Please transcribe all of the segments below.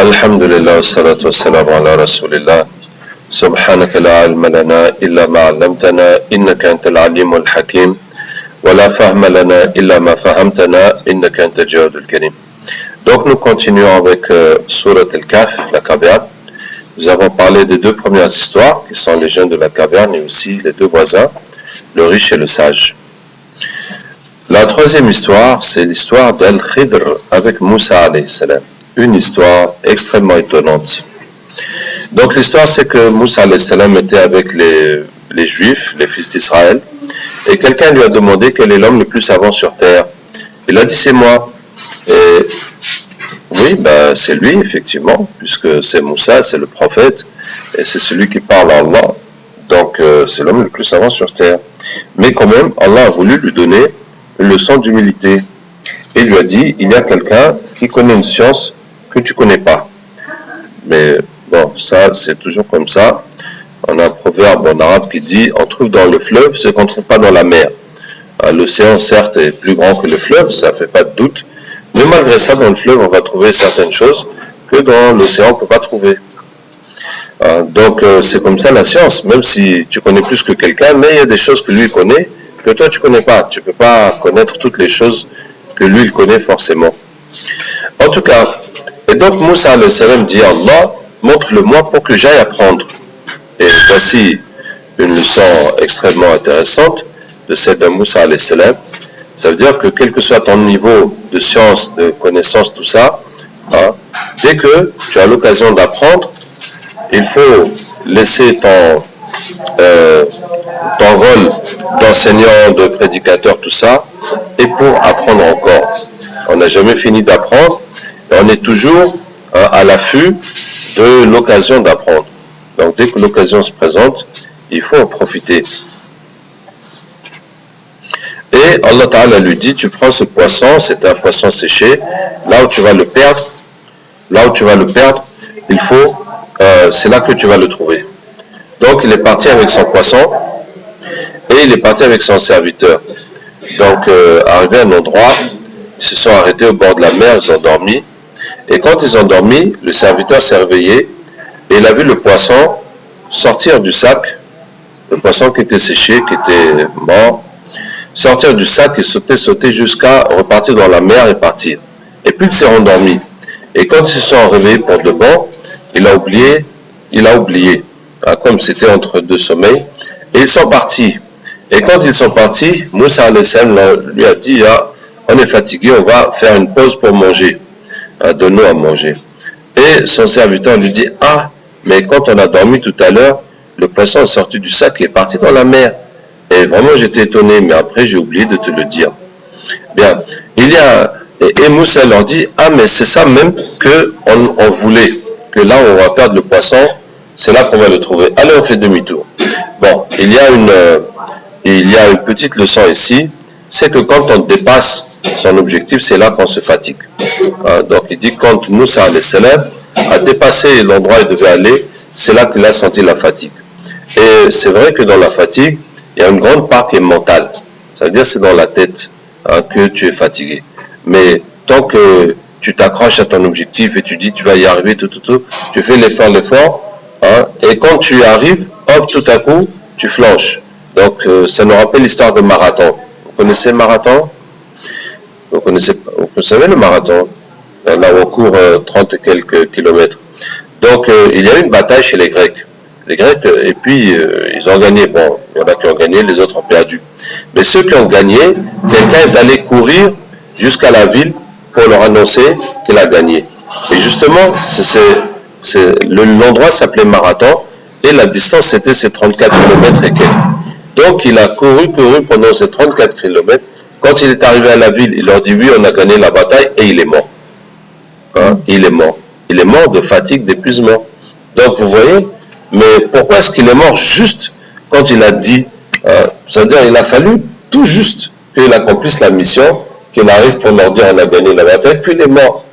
الحمد لله والصلاة والسلام على رسول الله سبحانك لا علم لنا إلا ما علمتنا إنك أنت العليم الحكيم ولا فهم لنا إلا ما فهمتنا إنك أنت الجواد الكريم. Donc nous continuons avec Surat al-Kahf, la caverne. Nous avons parlé des deux premières histoires qui sont les jeunes de la caverne et aussi les deux voisins, le riche et le sage. La troisième histoire, c'est l'histoire d'Al-Khidr avec Moussa alayhi salam. Une histoire extrêmement étonnante. Donc l'histoire, c'est que Moussa alayhi salam était avec les Juifs, les fils d'Israël, et quelqu'un lui a demandé quel est l'homme le plus savant sur terre. Il a dit c'est moi. Et oui, c'est lui effectivement, puisque c'est Moussa, c'est le prophète, et c'est celui qui parle à Allah. Donc c'est l'homme le plus savant sur terre. Mais quand même, Allah a voulu lui donner une leçon d'humilité. Et il lui a dit, il y a quelqu'un qui connaît une science que tu ne connais pas. Mais bon, ça c'est toujours comme ça. On a un proverbe en arabe qui dit, on trouve dans le fleuve ce qu'on ne trouve pas dans la mer. L'océan certes est plus grand que le fleuve, ça ne fait pas de doute. Mais malgré ça, dans le fleuve, on va trouver certaines choses que dans l'océan, on ne peut pas trouver. Donc c'est comme ça la science, même si tu connais plus que quelqu'un, mais il y a des choses que lui connaît, que toi tu ne connais pas. Tu ne peux pas connaître toutes les choses que lui il connaît forcément. En tout cas, et donc Moussa alayhi salam dit à Allah, montre-le-moi pour que j'aille apprendre. Et voici une leçon extrêmement intéressante de celle de Moussa alayhi salam. Ça veut dire que quel que soit ton niveau de science, de connaissance, tout ça, dès que tu as l'occasion d'apprendre, il faut laisser ton rôle d'enseignant, de prédicateur, tout ça, et pour apprendre encore. On n'a jamais fini d'apprendre, et on est toujours à l'affût de l'occasion d'apprendre. Donc dès que l'occasion se présente, il faut en profiter. Et Allah Ta'ala lui dit, tu prends ce poisson, c'est un poisson séché, là où tu vas le perdre, il faut, c'est là que tu vas le trouver. Donc il est parti avec son poisson, et il est parti avec son serviteur. Donc arrivé à un endroit, ils se sont arrêtés au bord de la mer, ils ont dormi, et quand ils ont dormi, le serviteur s'est réveillé, et il a vu le poisson sortir du sac, le poisson qui était séché, qui était mort, sortir du sac et sauter jusqu'à repartir dans la mer et partir. Et puis il s'est rendormi. Et quand ils se sont réveillés pour de bon, il a oublié, comme c'était entre deux sommeils, et ils sont partis. Et quand ils sont partis, Moussa alayhi salam lui a dit, on est fatigué, on va faire une pause pour manger. Donne-nous à manger. Et son serviteur lui dit, mais quand on a dormi tout à l'heure, le poisson est sorti du sac et est parti dans la mer. Et vraiment j'étais étonné, mais après j'ai oublié de te le dire. Bien, et Moussa leur dit, mais c'est ça même qu'on voulait, que là où on va perdre le poisson, c'est là qu'on va le trouver. Allez, on fait demi-tour. Bon, il y a une petite leçon ici, c'est que quand on dépasse son objectif, c'est là qu'on se fatigue. Donc il dit, quand Moussa alayhi salam a dépassé l'endroit où il devait aller, c'est là qu'il a senti la fatigue. Et c'est vrai que dans la fatigue, il y a une grande part qui est mentale. Ça veut dire que c'est dans la tête que tu es fatigué. Mais tant que tu t'accroches à ton objectif et tu dis tu vas y arriver, tu fais l'effort, et quand tu y arrives, tout à coup, tu flanches. Donc ça nous rappelle l'histoire de marathon. Vous connaissez le marathon? Vous savez le marathon? Là où on court 30 et quelques kilomètres. Donc il y a eu une bataille chez les Grecs. Les Grecs, et puis ils ont gagné. Bon, il y en a qui ont gagné, les autres ont perdu. Mais ceux qui ont gagné, quelqu'un est allé courir jusqu'à la ville pour leur annoncer qu'il a gagné. Et justement, l'endroit s'appelait Marathon, et la distance c'était ces 34 km et quelques. Donc il a couru pendant ces 34 km. Quand il est arrivé à la ville, il leur dit oui, on a gagné la bataille, et il est mort. Il est mort. Il est mort de fatigue, d'épuisement. Donc vous voyez, mais pourquoi est-ce qu'il est mort juste quand il a dit, c'est-à-dire il a fallu tout juste qu'il accomplisse la mission, qu'il arrive pour leur dire on a gagné la bataille, puis il est mort.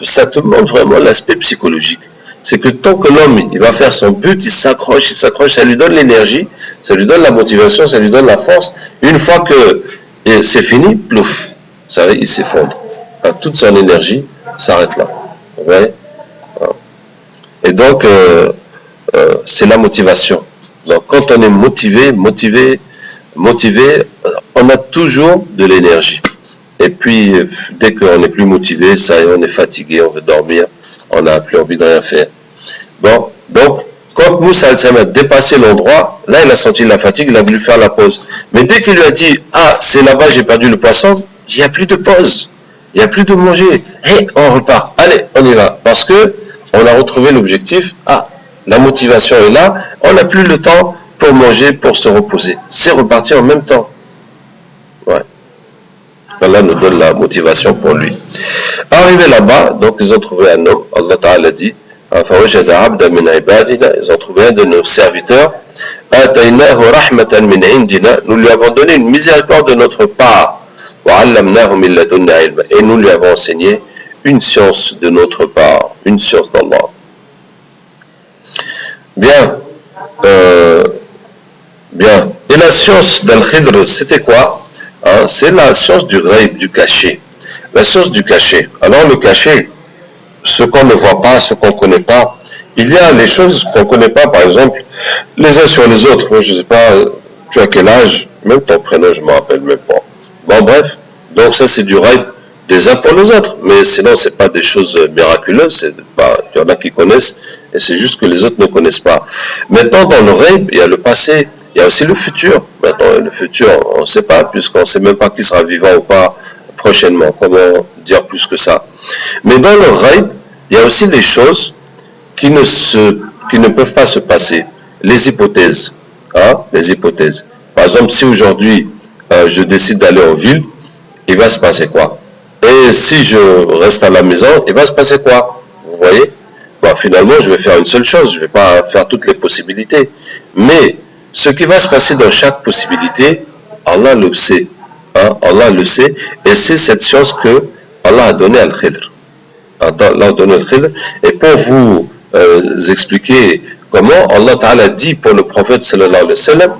Ça te montre vraiment l'aspect psychologique. C'est que tant que l'homme il va faire son but, il s'accroche, ça lui donne l'énergie, ça lui donne la motivation, ça lui donne la force. Une fois que c'est fini, plouf, il s'effondre. Toute son énergie s'arrête là. Ouais. Et donc, c'est la motivation. Donc, quand on est motivé, on a toujours de l'énergie. Et puis, dès qu'on n'est plus motivé, ça y est, on est fatigué, on veut dormir, on n'a plus envie de rien faire. Bon, donc, quand Moussa a dépassé l'endroit, là, il a senti la fatigue, il a voulu faire la pause. Mais dès qu'il lui a dit, ah, c'est là-bas, j'ai perdu le poisson, il n'y a plus de pause, il n'y a plus de manger. Hé, on repart, allez, on y va. Parce que on a retrouvé l'objectif, ah, la motivation est là, on n'a plus le temps pour manger, pour se reposer. C'est reparti en même temps. Ouais. Allah nous donne la motivation pour lui. Arrivé là-bas, donc ils ont trouvé un homme, Allah Ta'ala dit, ils ont trouvé un de nos serviteurs, nous lui avons donné une miséricorde de notre part, et nous lui avons enseigné une science de notre part, une science d'Allah. Bien, bien. Et la science d'Al-Khidr, c'était quoi? C'est la science du ghaib, du caché. La science du caché. Alors le caché, ce qu'on ne voit pas, ce qu'on ne connaît pas, il y a les choses qu'on ne connaît pas, par exemple, les uns sur les autres. Moi, je ne sais pas, tu as quel âge? Même ton prénom, je ne me rappelle même pas. Bon, bref. Donc ça, c'est du ghaib des uns pour les autres. Mais sinon, ce n'est pas des choses miraculeuses. Il y en a qui connaissent, et c'est juste que les autres ne connaissent pas. Maintenant, dans le ghaib, il y a le passé, il y a aussi le futur. Maintenant, le futur, on ne sait pas, puisqu'on ne sait même pas qui sera vivant ou pas prochainement. Comment dire plus que ça? Mais dans le ghaib, il y a aussi les choses qui ne peuvent pas se passer. Les hypothèses. Les hypothèses. Par exemple, si aujourd'hui, je décide d'aller en ville, il va se passer quoi? Et si je reste à la maison, il va se passer quoi? Vous voyez? Bon, finalement, je vais faire une seule chose. Je ne vais pas faire toutes les possibilités. Mais ce qui va se passer dans chaque possibilité, Allah le sait. Allah le sait. Et c'est cette science que Allah a donnée à Al-Khidr. Allah a donné Al-Khidr. Et pour vous expliquer comment Allah Ta'ala dit pour le prophète sallallahu alayhi wa sallam,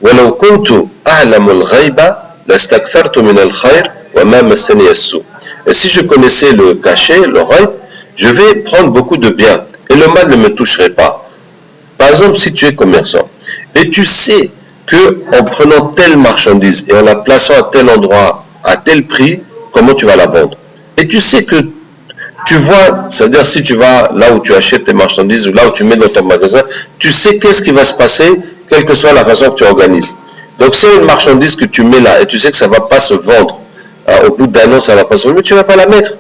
وَلَوْ كُنْتُ أَعْلَمُ الْغَيْبَ لَاسْتَكْثَرْتُ مِنَ الْخَيْرِ وَمَا مَسَّنِيَ السُّوءُ. Et si je connaissais le cachet, le ghaib, je vais prendre beaucoup de bien et le mal ne me toucherait pas. Par exemple, si tu es commerçant et tu sais que en prenant telle marchandise et en la plaçant à tel endroit, à tel prix, comment tu vas la vendre. Et tu sais que tu vois, c'est-à-dire si tu vas là où tu achètes tes marchandises ou là où tu mets dans ton magasin, tu sais qu'est-ce qui va se passer, quelle que soit la façon que tu organises. Donc c'est une marchandise que tu mets là et tu sais que ça ne va pas se vendre. Au bout d'un an, ça ne va pas se vendre, mais tu ne vas pas la mettre.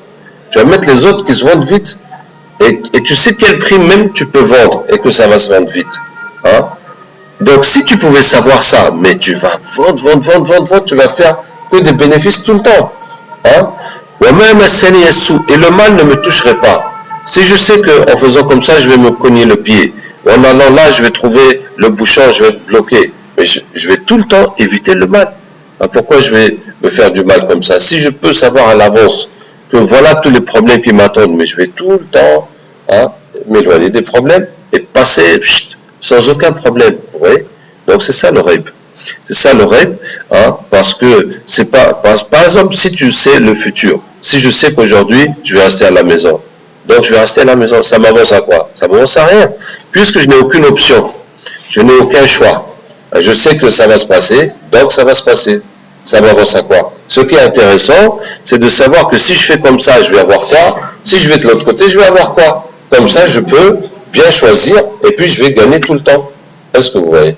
Tu vas mettre les autres qui se vendent vite. Et tu sais quel prix même tu peux vendre et que ça va se vendre vite. Donc si tu pouvais savoir ça, mais tu vas vendre, tu vas faire que des bénéfices tout le temps. Et le mal ne me toucherait pas. Si je sais qu'en faisant comme ça, je vais me cogner le pied, en allant là, je vais trouver le bouchon, je vais être bloqué, mais je vais tout le temps éviter le mal. Pourquoi je vais me faire du mal comme ça? Si je peux savoir à l'avance que voilà tous les problèmes qui m'attendent, mais je vais tout le temps m'éloigner des problèmes et passer sans aucun problème. Vous voyez? Donc c'est ça le ghaib. C'est ça le ghaib, parce que c'est pas, par exemple, si tu sais le futur, si je sais qu'aujourd'hui, je vais rester à la maison, donc je vais rester à la maison, ça m'avance à quoi? Ça m'avance à rien, puisque je n'ai aucune option, je n'ai aucun choix. Je sais que ça va se passer, donc ça va se passer. Ça m'avance à quoi? Ce qui est intéressant, c'est de savoir que si je fais comme ça, je vais avoir quoi? Si je vais de l'autre côté, je vais avoir quoi? Comme ça, je peux bien choisir, et puis je vais gagner tout le temps. Est-ce que vous voyez?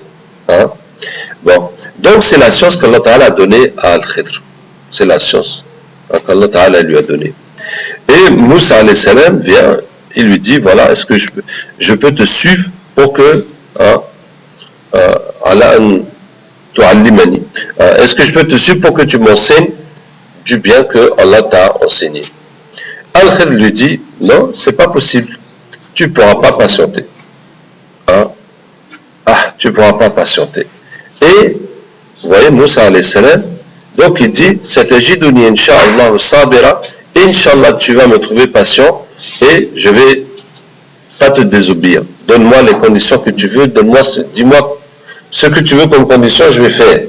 Bon, donc c'est la science qu'Allah Ta'ala a donnée à Al-Khidr. C'est la science qu'Allah Ta'ala lui a donnée. Et Moussa alayhi salam vient, il lui dit, voilà, est-ce que je peux te suivre pour que est-ce que je peux te suivre pour que tu m'enseignes du bien que Allah t'a enseigné? Al-Khidr lui dit, non, c'est pas possible. Tu ne pourras pas patienter. Tu ne pourras pas patienter. Et, vous voyez, Moussa alayhi salam, donc il dit, Satajiduni insha'Allah sabira, Inch'Allah, tu vas me trouver patient et je vais pas te désobéir. Donne-moi les conditions que tu veux, dis-moi ce que tu veux comme condition, je vais faire.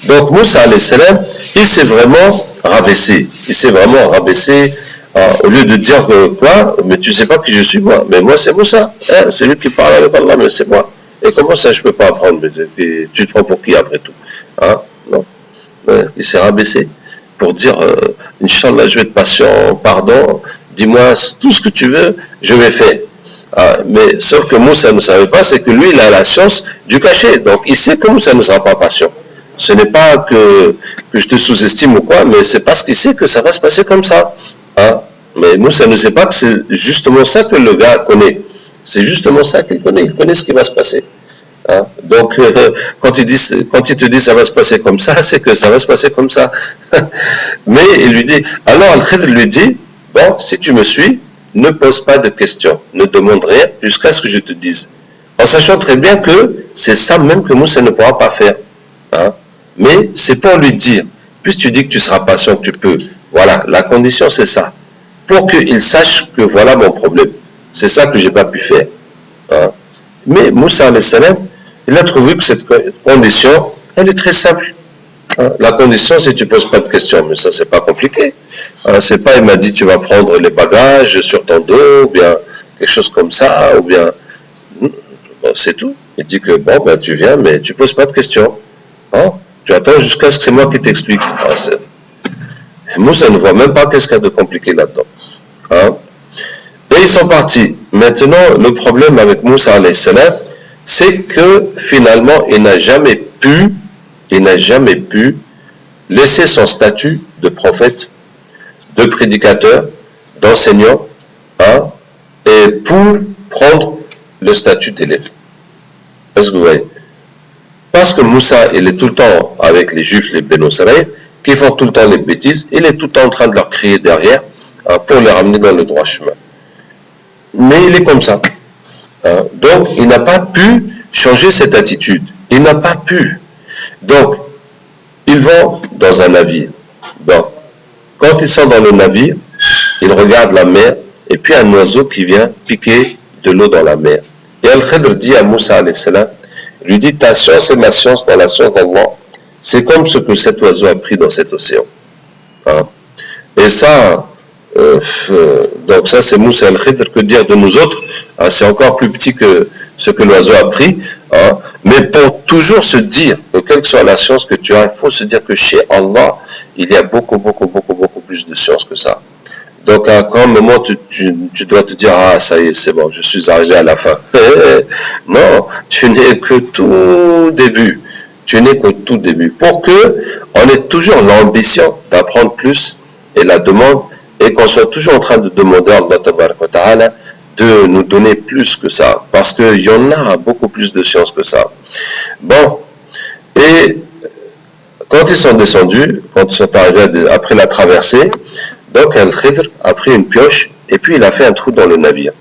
Donc Moussa alayhi salam, il s'est vraiment rabaissé. Il s'est vraiment rabaissé Au lieu de dire quoi, mais tu sais pas que je suis moi. Mais moi, c'est Moussa. Hein, c'est lui qui parle avec Allah, mais c'est moi. Et comment ça, je peux pas apprendre? Mais tu te prends pour qui après tout? Hein? Non. Ouais, il s'est rabaissé pour dire, Inch'Allah, je vais être patient, pardon, dis-moi tout ce que tu veux, je vais faire. Ah, mais sauf que Moussa ne savait pas, c'est que lui, il a la science du cachet. Donc, il sait que Moussa ne sera pas patient. Ce n'est pas que je te sous-estime ou quoi, mais c'est parce qu'il sait que ça va se passer comme ça. Hein? Mais Moussa ne sait pas que c'est justement ça que le gars connaît. C'est justement ça qu'il connaît. Il connaît ce qui va se passer. Hein? Donc, quand il te dit ça va se passer comme ça, c'est que ça va se passer comme ça. Mais il lui dit, alors Al-Khidr lui dit, bon, si tu me suis, ne pose pas de questions, ne demande rien jusqu'à ce que je te dise. En sachant très bien que c'est ça même que Moussa ne pourra pas faire. Hein? Mais c'est pour lui dire, puisque tu dis que tu seras patient, que tu peux. Voilà, la condition c'est ça. Pour qu'il sache que voilà mon problème. C'est ça que je n'ai pas pu faire. Hein? Mais Moussa, il a trouvé que cette condition, elle est très simple. Hein? La condition, c'est que tu ne poses pas de questions. Mais ça, c'est pas compliqué. Hein? C'est pas, il m'a dit, tu vas prendre les bagages sur ton dos, ou bien quelque chose comme ça, ou bien... Bon, c'est tout. Il dit que, bon, ben, tu viens, mais tu ne poses pas de questions. Hein? Tu attends jusqu'à ce que c'est moi qui t'explique. Moussa ne voit même pas qu'est-ce qu'il y a de compliqué là-dedans. Hein? Et ils sont partis. Maintenant, le problème avec Moussa, c'est que finalement, il n'a jamais pu laisser son statut de prophète, de prédicateur, d'enseignant, hein, et pour prendre le statut d'élève. Est-ce que vous voyez? Parce que Moussa, il est tout le temps avec les Juifs, les Beno Israël, qui font tout le temps les bêtises, il est tout le temps en train de leur crier derrière, hein, pour les ramener dans le droit chemin. Mais il est comme ça. Hein. Donc, il n'a pas pu changer cette attitude. Il n'a pas pu. Donc, ils vont dans un navire. Bon. Quand ils sont dans le navire, ils regardent la mer, et puis un oiseau qui vient piquer de l'eau dans la mer. Et Al-Khidr dit à Moussa, il lui dit, ta science et ma science dans la science d'Allah, c'est comme ce que cet oiseau a pris dans cet océan. Hein. Et ça, donc ça c'est Moussa Al-Khidr, que dire de nous autres, hein, c'est encore plus petit que ce que l'oiseau a pris, hein, mais pour toujours se dire que quelle que soit la science que tu as, il faut se dire que chez Allah, il y a beaucoup plus de science que ça. Donc à un moment tu dois te dire, ah ça y est, c'est bon, je suis arrivé à la fin. Non, tu n'es que tout début. Tu n'es qu'au tout début. Pour que on ait toujours l'ambition d'apprendre plus et la demande, et qu'on soit toujours en train de demander à Allah Tabaraka wa Ta'ala de nous donner plus que ça. Parce qu'il y en a beaucoup plus de science que ça. Bon. Et quand ils sont descendus, quand ils sont arrivés après la traversée, donc Al-Khidr a pris une pioche et puis il a fait un trou dans le navire.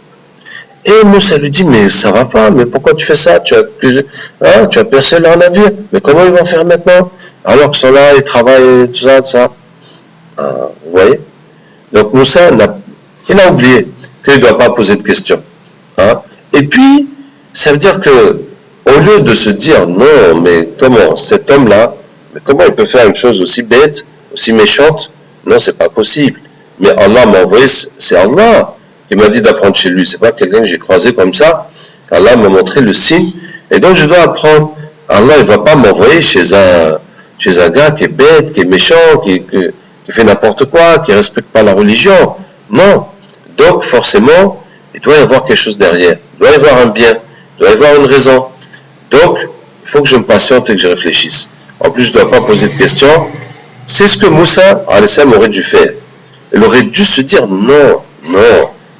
Et Moussa lui dit, mais ça va pas, mais pourquoi tu fais ça? Tu as percé leur navire, mais comment ils vont faire maintenant? Alors qu'ils sont là, ils travaillent, tout ça. Vous voyez? Donc Moussa, il a oublié qu'il ne doit pas poser de questions. Hein? Et puis, ça veut dire que, au lieu de se dire, non, mais comment, cet homme-là, mais comment il peut faire une chose aussi bête, aussi méchante? Non, c'est pas possible. Mais Allah m'a envoyé, c'est Allah qui m'a dit d'apprendre chez lui. C'est pas quelqu'un que j'ai croisé comme ça. Allah m'a montré le signe. Et donc je dois apprendre. Allah, il va pas m'envoyer chez un gars qui est bête, qui est méchant, qui fait n'importe quoi, qui respecte pas la religion. Non. Donc forcément, il doit y avoir quelque chose derrière. Il doit y avoir un bien. Il doit y avoir une raison. Donc, il faut que je me patiente et que je réfléchisse. En plus, je ne dois pas poser de questions. C'est ce que Moussa, aurait dû faire. Il aurait dû se dire, non,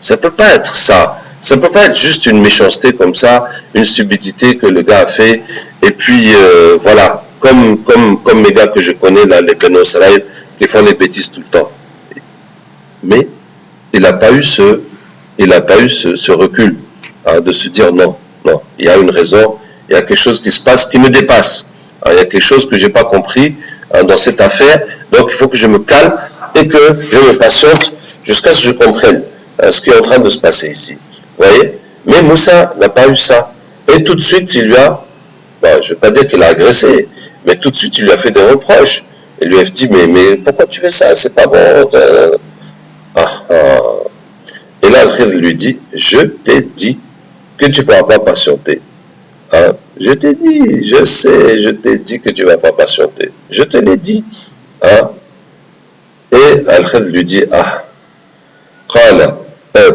ça ne peut pas être ça. Ça ne peut pas être juste une méchanceté comme ça, une stupidité que le gars a fait. Et puis, voilà, comme mes gars que je connais, là, les Beno Israël, qui font des bêtises tout le temps. Mais, il n'a pas eu ce recul, hein, de se dire, non, il y a une raison, il y a quelque chose qui se passe qui me dépasse. Hein, il y a quelque chose que je n'ai pas compris dans cette affaire, donc il faut que je me calme et que je me patiente jusqu'à ce que je comprenne ce qui est en train de se passer ici. Vous voyez? Mais Moussa n'a pas eu ça. Et tout de suite, il lui a, je ne vais pas dire qu'il a agressé, mais tout de suite, il lui a fait des reproches. Il lui a dit, mais pourquoi tu fais ça? C'est pas bon. Ah, ah. Et là, Al-Khidr lui dit, je t'ai dit que tu ne pourras pas patienter. Hein? Je t'ai dit, je sais, je t'ai dit que tu ne vas pas patienter. Je te l'ai dit. Hein? Et Al-Khidr lui dit, ah,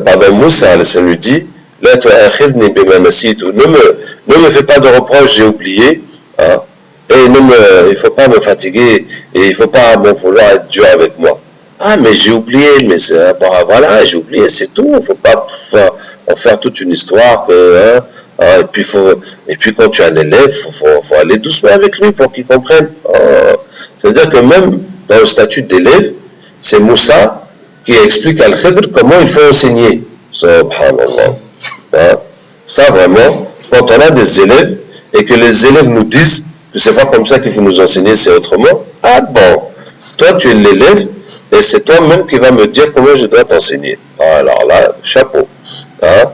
pardon, Moussa lui dit, là, ne me fais pas de reproche, j'ai oublié. Hein? Et il ne faut pas me fatiguer, et il ne faut pas m'en vouloir être dur avec moi. Ah, mais j'ai oublié, mais voilà, j'ai oublié, c'est tout. Il ne faut pas en faire toute une histoire. Et puis quand tu as un élève, il faut aller doucement avec lui pour qu'il comprenne. C'est-à-dire que même dans le statut d'élève, c'est Moussa qui explique à Al-Khidr comment il faut enseigner. Subhanallah. Hein? Ça vraiment, quand on a des élèves et que les élèves nous disent que c'est pas comme ça qu'il faut nous enseigner, c'est autrement. Ah bon, toi tu es l'élève et c'est toi-même qui vas me dire comment je dois t'enseigner. Alors là, chapeau. Hein?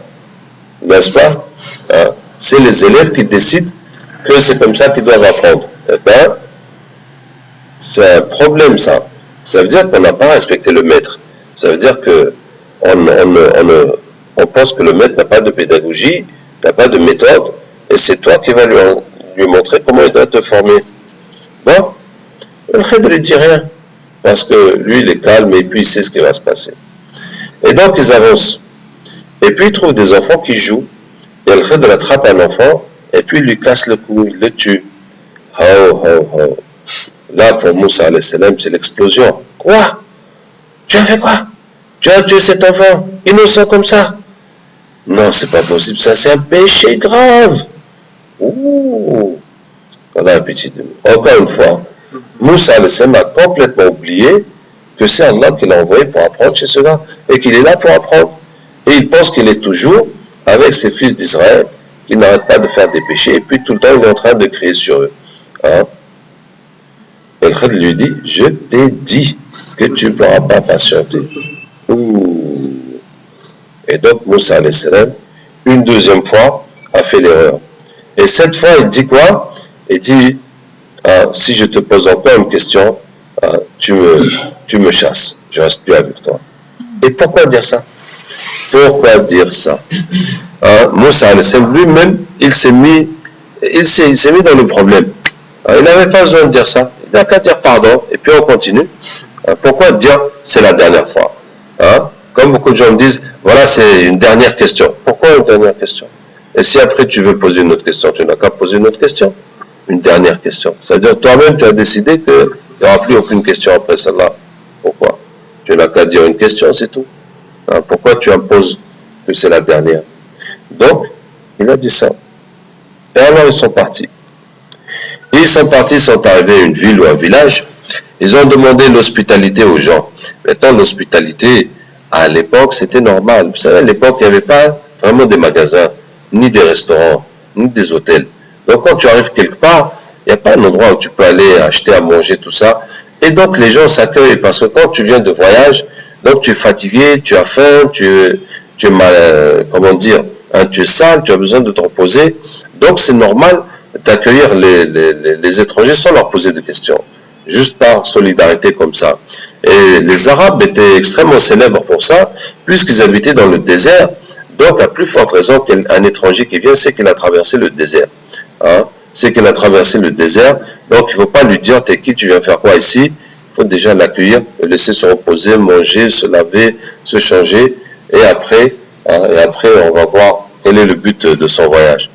N'est-ce pas? Hein? C'est les élèves qui décident que c'est comme ça qu'ils doivent apprendre. Eh bien, c'est un problème ça. Ça veut dire qu'on n'a pas respecté le maître. Ça veut dire que on pense que le maître n'a pas de pédagogie, n'a pas de méthode, et c'est toi qui vas lui montrer comment il doit te former. Bon, le Khidr ne dit rien, parce que lui il est calme et puis il sait ce qui va se passer. Et donc ils avancent. Et puis ils trouvent des enfants qui jouent, et le Khidr attrape un enfant, et puis il lui casse le cou, il le tue. Là, pour Moussa, c'est l'explosion. Quoi? Tu as fait quoi? Tu as tué cet enfant, innocent comme ça? Non, c'est pas possible, ça c'est un péché grave. Ouh, on a un petit de nous. Encore une fois, Moussa a complètement oublié que c'est Allah qui l'a envoyé pour apprendre chez ceux-là, et qu'il est là pour apprendre. Et il pense qu'il est toujours avec ses fils d'Israël, qui n'arrêtent pas de faire des péchés, et puis tout le temps il est en train de crier sur eux. Hein? Et le Khidr lui dit, je t'ai dit que tu ne pourras pas patienter. Ouh. Et donc Moussa une deuxième fois a fait l'erreur. Et cette fois il dit quoi? Il dit, si je te pose encore une question, tu me chasses, je ne reste plus avec toi. Et pourquoi dire ça? Pourquoi dire ça? Moussa lui-même, il s'est mis dans le problème. Il n'avait pas besoin de dire ça. Il n'a qu'à dire pardon, et puis on continue. Pourquoi dire c'est la dernière fois? Comme beaucoup de gens me disent, voilà, c'est une dernière question. Pourquoi une dernière question? Et si après tu veux poser une autre question, tu n'as qu'à poser une autre question. Une dernière question. C'est-à-dire toi-même, tu as décidé qu'il n'y aura plus aucune question après celle-là. Pourquoi? Tu n'as qu'à dire une question, c'est tout. Pourquoi tu imposes que c'est la dernière? Donc, il a dit ça. Et alors ils sont partis. Et ils sont partis, ils sont arrivés à une ville ou un village. Ils ont demandé l'hospitalité aux gens. Maintenant, l'hospitalité, à l'époque, c'était normal. Vous savez, à l'époque, il n'y avait pas vraiment des magasins, ni des restaurants, ni des hôtels. Donc, quand tu arrives quelque part, il n'y a pas un endroit où tu peux aller acheter à manger, tout ça. Et donc, les gens s'accueillent parce que quand tu viens de voyage, donc tu es fatigué, tu as faim, tu es mal, comment dire, tu es sale, tu as besoin de te reposer. Donc, c'est normal d'accueillir les étrangers sans leur poser de questions, juste par solidarité comme ça. Et les Arabes étaient extrêmement célèbres pour ça, puisqu'ils habitaient dans le désert. Donc, à plus forte raison qu'un étranger qui vient, c'est qu'il a traversé le désert. C'est qu'il a traversé le désert. Donc, il ne faut pas lui dire, t'es qui, tu viens faire quoi ici? Il faut déjà l'accueillir, le laisser se reposer, manger, se laver, se changer. Et après, on va voir quel est le but de son voyage.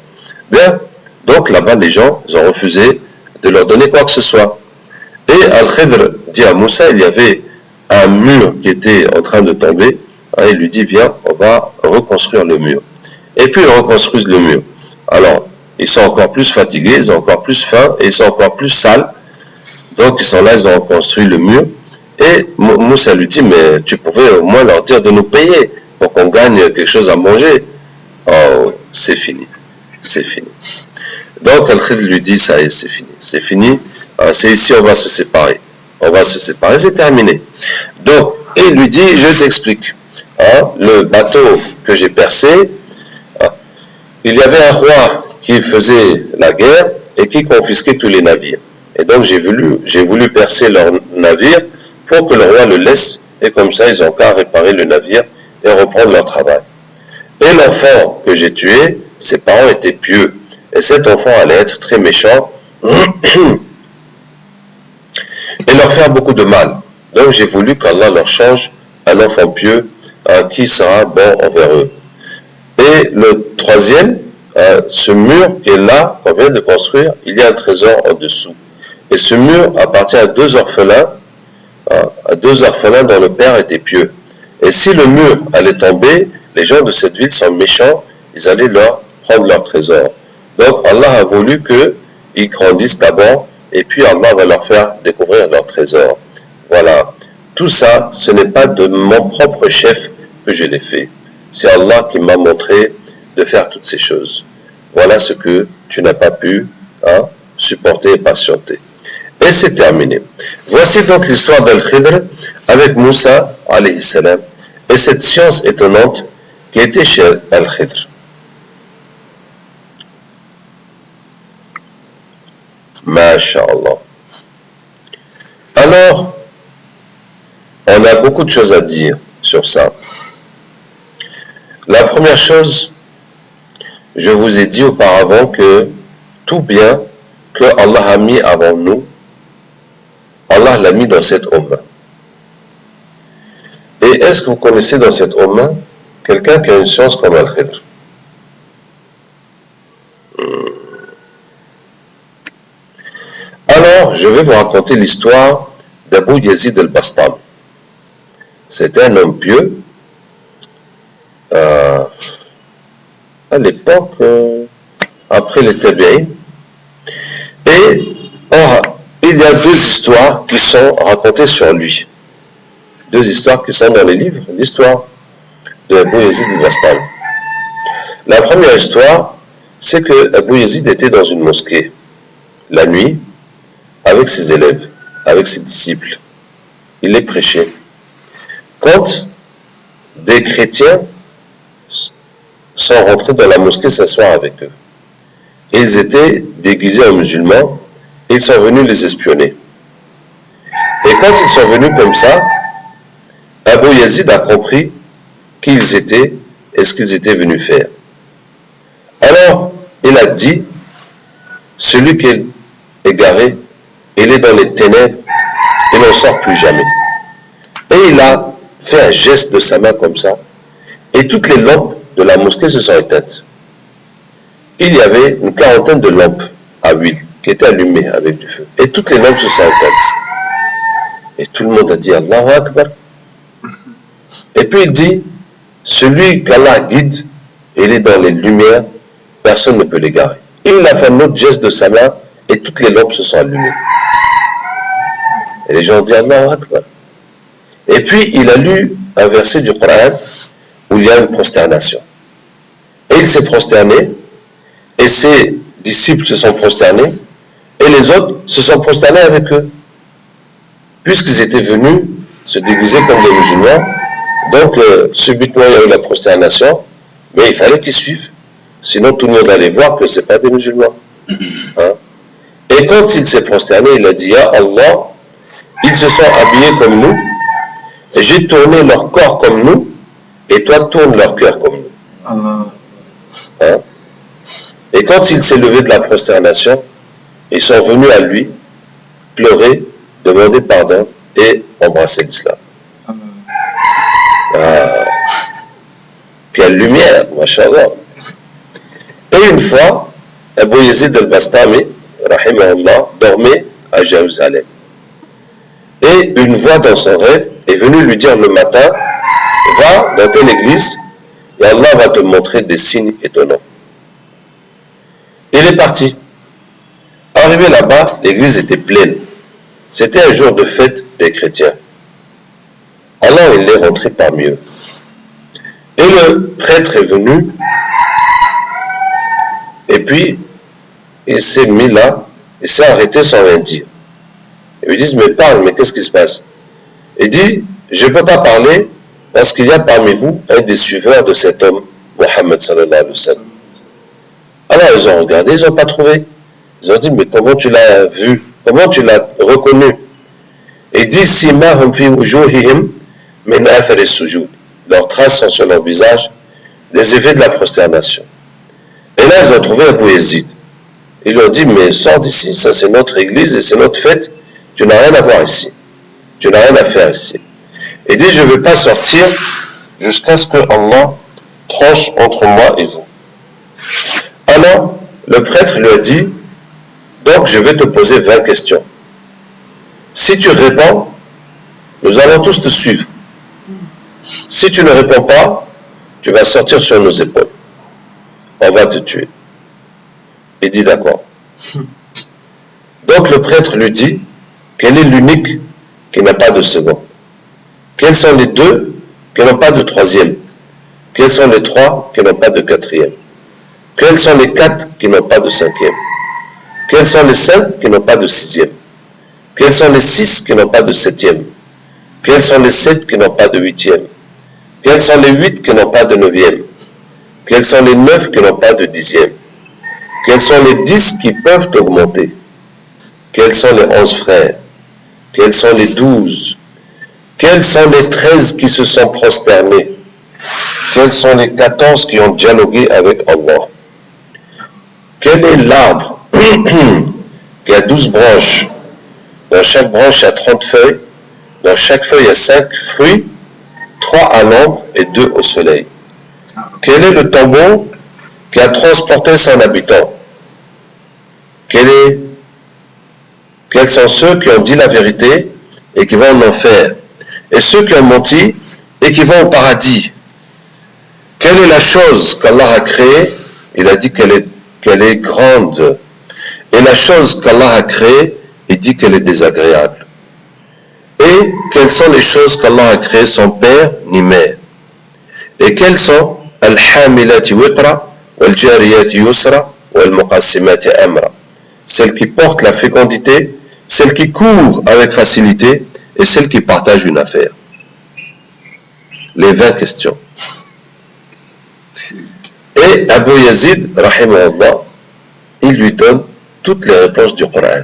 Bien. Donc là-bas, les gens, ils ont refusé de leur donner quoi que ce soit. Et Al-Khidr dit à Moussa, il y avait un mur qui était en train de tomber. Il lui dit, viens, on va reconstruire le mur. Et puis, ils reconstruisent le mur. Alors, ils sont encore plus fatigués, ils ont encore plus faim, et ils sont encore plus sales. Donc, ils sont là, ils ont reconstruit le mur. Et Moussa lui dit, mais tu pouvais au moins leur dire de nous payer pour qu'on gagne quelque chose à manger. Oh, c'est fini. C'est fini. Donc, Al-Khidr lui dit, ça y est, c'est fini. C'est fini. C'est ici, on va se séparer. On va se séparer, c'est terminé. Donc, il lui dit, je t'explique. Le bateau que j'ai percé, il y avait un roi qui faisait la guerre et qui confisquait tous les navires. Et donc, j'ai voulu percer leur navire pour que le roi le laisse et comme ça, ils n'ont qu'à réparer le navire et reprendre leur travail. Et l'enfant que j'ai tué, ses parents étaient pieux. Et cet enfant allait être très méchant et leur faire beaucoup de mal. Donc j'ai voulu qu'Allah leur change un enfant pieux qui sera bon envers eux. Et le troisième, ce mur qui est là, qu'on vient de construire, il y a un trésor en dessous. Et ce mur appartient à deux orphelins dont le père était pieux. Et si le mur allait tomber, les gens de cette ville sont méchants, ils allaient leur prendre leur trésor. Donc Allah a voulu qu'ils grandissent d'abord, et puis Allah va leur faire découvrir leur trésor. Voilà. Tout ça, ce n'est pas de mon propre chef que je l'ai fait. C'est Allah qui m'a montré de faire toutes ces choses. Voilà ce que tu n'as pas pu supporter et patienter. Et c'est terminé. Voici donc l'histoire d'Al-Khidr avec Moussa alayhi salam et cette science étonnante qui était chez Al-Khidr. Masha'Allah. Alors, on a beaucoup de choses à dire sur ça. La première chose, je vous ai dit auparavant que tout bien que Allah a mis avant nous, Allah l'a mis dans cette Ummah. Et est-ce que vous connaissez dans cette Ummah quelqu'un qui a une science comme Al-Khidr? Alors, je vais vous raconter l'histoire d'Abu Yazid al-Bastami. C'était un homme pieux à l'époque, après les Tabi'in. Et il y a deux histoires qui sont racontées sur lui. Deux histoires qui sont dans les livres d'histoire d'Abu Yazid al-Bastami. La première histoire, c'est que Abu Yazid était dans une mosquée la nuit avec ses élèves, avec ses disciples. Il les prêchait. Quand des chrétiens sont rentrés dans la mosquée s'asseoir avec eux, et ils étaient déguisés en musulmans, et ils sont venus les espionner. Et quand ils sont venus comme ça, Abu Yazid a compris qui ils étaient et ce qu'ils étaient venus faire. Alors, il a dit, celui qui est égaré, il est dans les ténèbres, il n'en sort plus jamais. Et il a fait un geste de sa main comme ça, et toutes les lampes de la mosquée se sont éteintes. Il y avait une quarantaine de lampes à huile qui étaient allumées avec du feu, et toutes les lampes se sont éteintes. Et tout le monde a dit Allahu Akbar. Et puis il dit, celui qu'Allah guide, il est dans les lumières, personne ne peut l'égarer. Et il a fait un autre geste de sa main, et toutes les lampes se sont allumées. Et les gens ont dit Allahu Akbar. Et puis il a lu un verset du Coran où il y a une prosternation. Et il s'est prosterné, et ses disciples se sont prosternés, et les autres se sont prosternés avec eux. Puisqu'ils étaient venus se déguiser comme des musulmans, donc subitement il y a eu la prosternation, mais il fallait qu'ils suivent. Sinon tout le monde allait voir que ce n'est pas des musulmans. Hein? Et quand il s'est prosterné, il a dit, Ya Allah, ils se sont habillés comme nous, et j'ai tourné leur corps comme nous, et toi tourne leur cœur comme nous. Hein? Et quand il s'est levé de la prosternation, ils sont venus à lui, pleurer, demander pardon et embrasser l'islam. Quelle lumière, mashallah. Et une fois, Abu Yazid al-Bastami, rahimahullah, dormait à Jérusalem. Et une voix dans son rêve est venue lui dire le matin, va dans telle église et Allah va te montrer des signes étonnants. Il est parti. Arrivé là-bas, l'église était pleine. C'était un jour de fête des chrétiens. Alors il est rentré parmi eux. Et le prêtre est venu, et puis il s'est mis là, il s'est arrêté sans rien dire. Ils lui disent, mais parle, mais qu'est-ce qui se passe? Il dit, je ne peux pas parler parce qu'il y a parmi vous un des suiveurs de cet homme, Mohammed sallallahu alayhi wa sallam. Alors ils ont regardé, ils n'ont pas trouvé. Ils ont dit, mais comment tu l'as vu? Comment tu l'as reconnu? Il dit, simahum fi wujuhihim min athari sujud. Leurs traces sont sur leur visage, des effets de la prosternation. Et là, ils ont trouvé Abu Yazid. Ils lui ont dit, mais sors d'ici, ça c'est notre église et c'est notre fête, tu n'as rien à voir ici. Tu n'as rien à faire ici. Il dit, je ne vais pas sortir jusqu'à ce que Allah tranche entre moi et vous. Alors, le prêtre lui a dit, donc je vais te poser 20 questions. Si tu réponds, nous allons tous te suivre. Si tu ne réponds pas, tu vas sortir sur nos épaules. On va te tuer. Il dit d'accord. Donc le prêtre lui dit, quel est l'unique qui n'a pas de second? Quels sont les deux qui n'ont pas de troisième? Quels sont les trois qui n'ont pas de quatrième? Quels sont les quatre qui n'ont pas de cinquième? Quels sont les cinq qui n'ont pas de sixième? Quels sont les six qui n'ont pas de septième? Quels sont les sept qui n'ont pas de huitième? Quels sont les huit qui n'ont pas de neuvième? Quels sont les neuf qui n'ont pas de dixième? Quels sont les 10 qui peuvent augmenter? Quels sont les 11 frères? Quels sont les 12? Quels sont les 13 qui se sont prosternés? Quels sont les 14 qui ont dialogué avec Allah? Quel est l'arbre qui a 12 branches? Dans chaque branche, il y a 30 feuilles. Dans chaque feuille, il y a 5 fruits, 3 à l'ombre et 2 au soleil. Quel est le tombeau qui a transporté son habitant? Quels sont ceux qui ont dit la vérité et qui vont en enfer? Et ceux qui ont menti et qui vont au paradis? Quelle est la chose qu'Allah a créée? Il a dit qu'elle est grande. Et la chose qu'Allah a créée, il dit qu'elle est désagréable. Et quelles sont les choses qu'Allah a créées sans père ni mère? Et quelles sont al-hamilati wiqra, wal-jariyati yusra, wal-muqassimati amra? Celles qui portent la fécondité, celles qui courent avec facilité et celles qui partagent une affaire. Les 20 questions. Et Abu Yazid, rahimahullah, il lui donne toutes les réponses du Coran.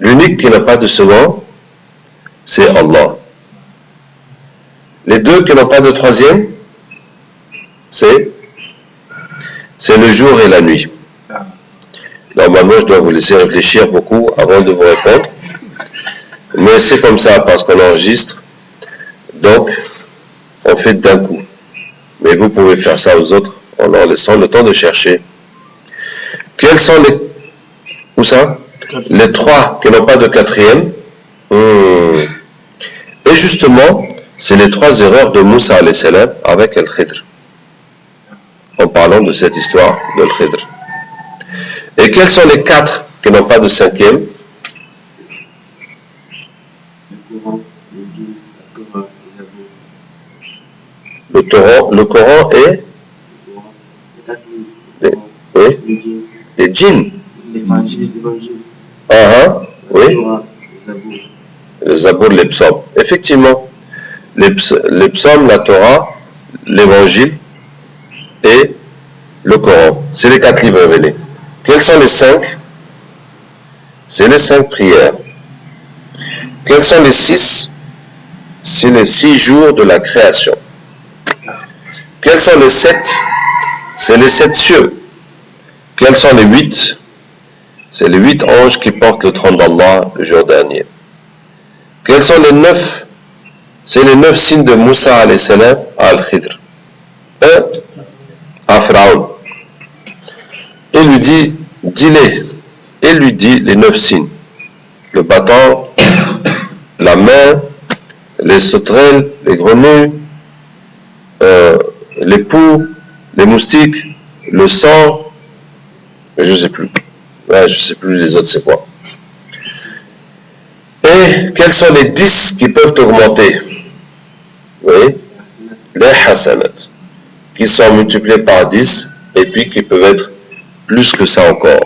L'unique qui n'a pas de second, c'est Allah. Les deux qui n'ont pas de troisième, c'est le jour et la nuit. Normalement, je dois vous laisser réfléchir beaucoup avant de vous répondre. Mais c'est comme ça parce qu'on enregistre. Donc, on fait d'un coup. Mais vous pouvez faire ça aux autres en leur laissant le temps de chercher. Quels sont les... Où ça? Les trois qui n'ont pas de quatrième. Et justement, c'est les trois erreurs de Moussa alayhi salam avec Al-Khidr. En parlant de cette histoire de Al-Khidr. Et quels sont les quatre qui n'ont pas de cinquième? Le Coran et les djinns. Oui. Les Zabour, les psaumes. Effectivement, les psaumes, la Torah, l'évangile et le Coran. C'est les 4 livres révélés. Quels sont les 5? C'est les 5 prières. Quels sont les 6? C'est les 6 jours de la création. Quels sont les 7? C'est les 7 cieux. Quels sont les 8? C'est les 8 anges qui portent le trône d'Allah le jour dernier. Quels sont les 9? C'est les 9 signes de Moussa alayhi salam à Al-Khidr. À Pharaon. Il lui dit, dis-les. Il lui dit les 9 signes. Le bâton, la main, les sauterelles, les grenouilles, les poux, les moustiques, le sang, mais je ne sais plus. Ouais, je ne sais plus les autres c'est quoi. Et quels sont les 10 qui peuvent augmenter? Oui, les hasanat, qui sont multipliés par 10 et puis qui peuvent être plus que ça encore.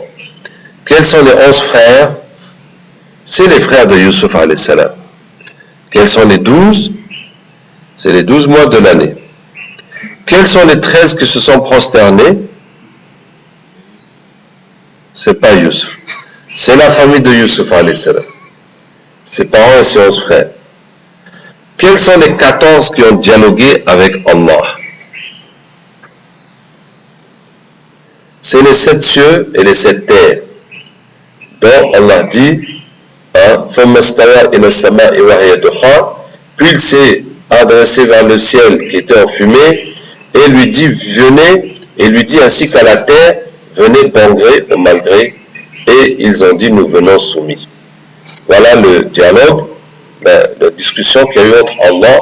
Quels sont les 11 frères? C'est les frères de Yusuf alayhi salam. Quels sont les 12? C'est les 12 mois de l'année. Quels sont les 13 qui se sont prosternés? C'est pas Yusuf. C'est la famille de Yusuf alayhi salam. Ses parents et ses 11 frères. quels sont les 14 qui ont dialogué avec Allah? C'est les 7 cieux et les 7 terres, dont Allah dit, puis il s'est adressé vers le ciel qui était en fumée, et lui dit, venez, et lui dit ainsi qu'à la terre, venez bon gré ou mal gré, et ils ont dit, nous venons soumis. Voilà le dialogue, la discussion qu'il y a eu entre Allah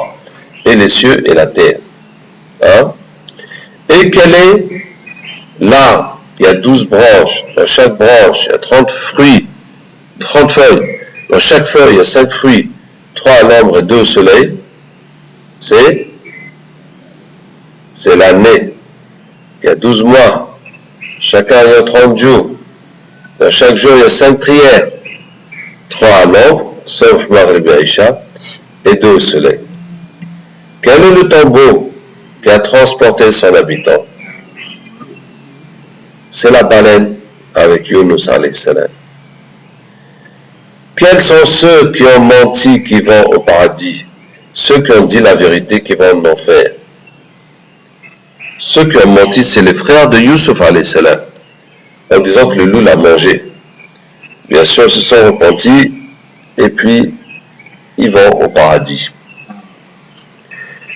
et les cieux et la terre. Et quel est l'arbre? Il y a 12 branches, dans chaque branche, il y a 30 fruits, 30 feuilles. Dans chaque feuille, il y a 5 fruits, 3 à l'ombre et 2 au soleil. C'est l'année. Il y a 12 mois. Chacun il y a 30 jours. Dans chaque jour, il y a 5 prières. 3 à l'ombre, sauf Maghrib et Isha, et 2 au soleil. Quel est le tombeau qui a transporté son habitant? C'est la baleine avec Yunus alayhi salam. Quels sont ceux qui ont menti qui vont au paradis? Ceux qui ont dit la vérité qui vont en enfer. Ceux qui ont menti, c'est les frères de Yusuf alayhi salam, en disant que le loup l'a mangé. Bien sûr, ils se sont repentis et puis ils vont au paradis.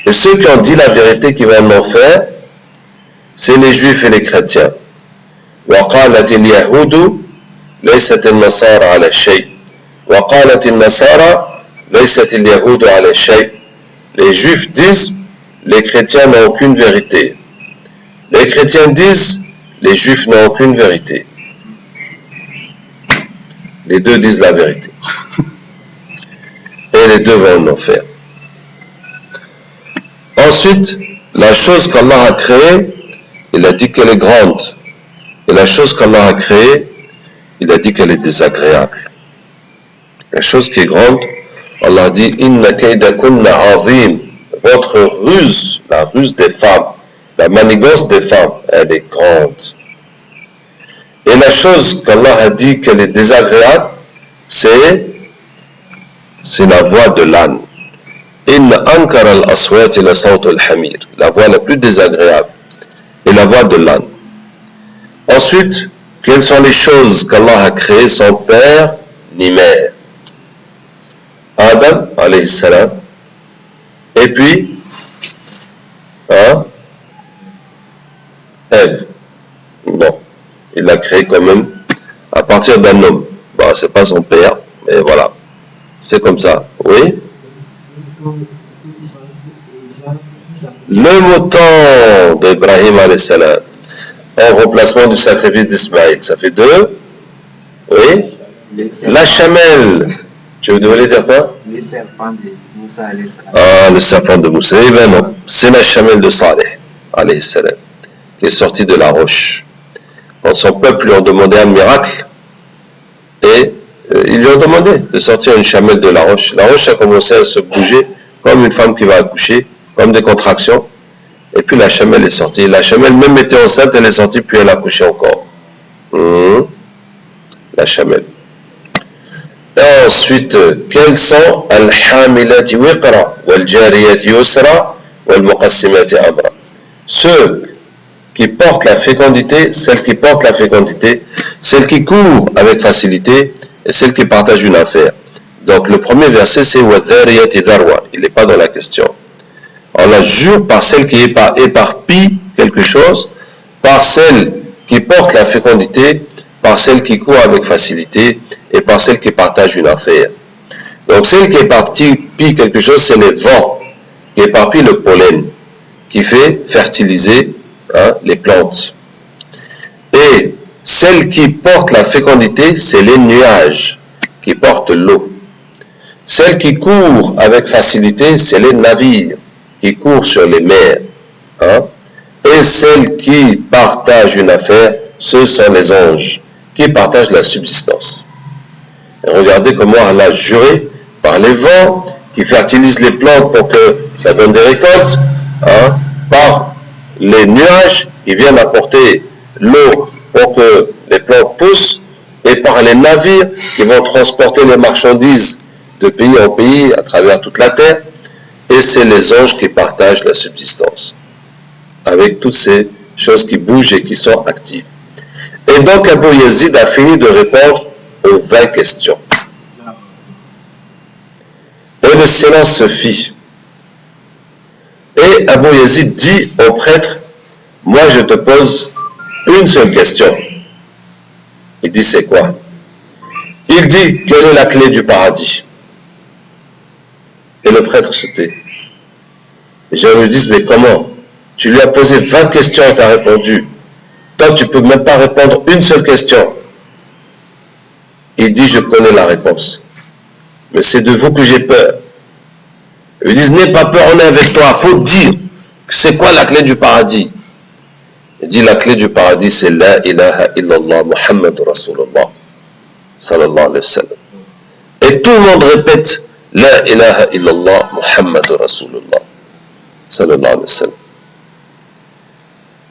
Et ceux qui ont dit la vérité qui vont en enfer, c'est les juifs et les chrétiens. وقالت اليهود ليست النصارى على شيء وقالت النصارى ليست اليهود على شيء. Les juifs disent les chrétiens n'ont aucune vérité. Les chrétiens disent les juifs n'ont aucune vérité. Les deux disent la vérité. Et les deux vont en enfer. Ensuite, la chose qu'Allah a créée, il a dit qu'elle est grande. Et la chose qu'Allah a créée, il a dit qu'elle est désagréable. La chose qui est grande, Allah dit « Inna kaydakunna azim » Votre ruse, la ruse des femmes, la manigance des femmes, elle est grande. Et la chose qu'Allah a dit qu'elle est désagréable, c'est la voix de l'âne. « Inna ankara al-aswati la sawt al-hamir » La voix la plus désagréable est la voix de l'âne. Ensuite, quelles sont les choses qu'Allah a créées sans père ni mère? Adam, alayhi salam, et puis, Ève. Bon, il l'a créé quand même à partir d'un homme. Bon, c'est pas son père, mais voilà, c'est comme ça. Oui? Le mouton d'Ibrahim alayhi salam, en remplacement du sacrifice d'Ismaïl. Ça fait 2. Oui. La chamelle. Tu voulais dire quoi? Le serpent de Moussa alayhi salam. Ah, le serpent de Moussa. Eh bien non. C'est la chamelle de Saleh alayhi salam, qui est sortie de la roche. Quand son peuple lui a demandé un miracle, et ils lui ont demandé de sortir une chamelle de la roche. La roche a commencé à se bouger comme une femme qui va accoucher, comme des contractions. Et puis la chamelle est sortie. La chamelle même était enceinte, elle est sortie, puis elle a accouché encore. La chamelle. Et ensuite, quels sont al-hamilati wiqra, wal-jariyati yusra, wal-muqassimati amra? Ceux qui portent la fécondité, celles qui portent la fécondité, celles qui courent avec facilité, et celles qui partagent une affaire. Donc le premier verset, c'est wal-dhariyati dharwa. Il n'est pas dans la question. Allah jure par celle qui éparpille quelque chose, par celle qui porte la fécondité, par celle qui court avec facilité et par celle qui partage une affaire. Donc celle qui éparpille quelque chose, c'est les vents qui éparpillent le pollen, qui fait fertiliser les plantes. Et celle qui porte la fécondité, c'est les nuages qui portent l'eau. Celle qui court avec facilité, c'est les navires qui courent sur les mers. Et celles qui partagent une affaire, ce sont les anges qui partagent la subsistance. Et regardez comment Allah a juré par les vents qui fertilisent les plantes pour que ça donne des récoltes, par les nuages qui viennent apporter l'eau pour que les plantes poussent, et par les navires qui vont transporter les marchandises de pays en pays à travers toute la terre. et c'est les anges qui partagent la subsistance, avec toutes ces choses qui bougent et qui sont actives. Et donc Abu Yazid a fini de répondre aux 20 questions. Et le silence se fit. Et Abu Yazid dit au prêtre, moi je te pose une seule question. Il dit, c'est quoi? Il dit, quelle est la clé du paradis? Et le prêtre se tait. Les gens lui disent, mais comment? Tu lui as posé 20 questions et tu as répondu. Toi, tu ne peux même pas répondre une seule question. Il dit, je connais la réponse. Mais c'est de vous que j'ai peur. Ils disent, n'aie pas peur, on est avec toi. Il faut dire, c'est quoi la clé du paradis? Il dit, la clé du paradis, c'est La ilaha illallah Muhammad Rasulullah. Sallallahu alayhi wa sallam. Et tout le monde répète, La ilaha illallah Muhammad Rasulullah. Sallallahu alayhi wa sallam.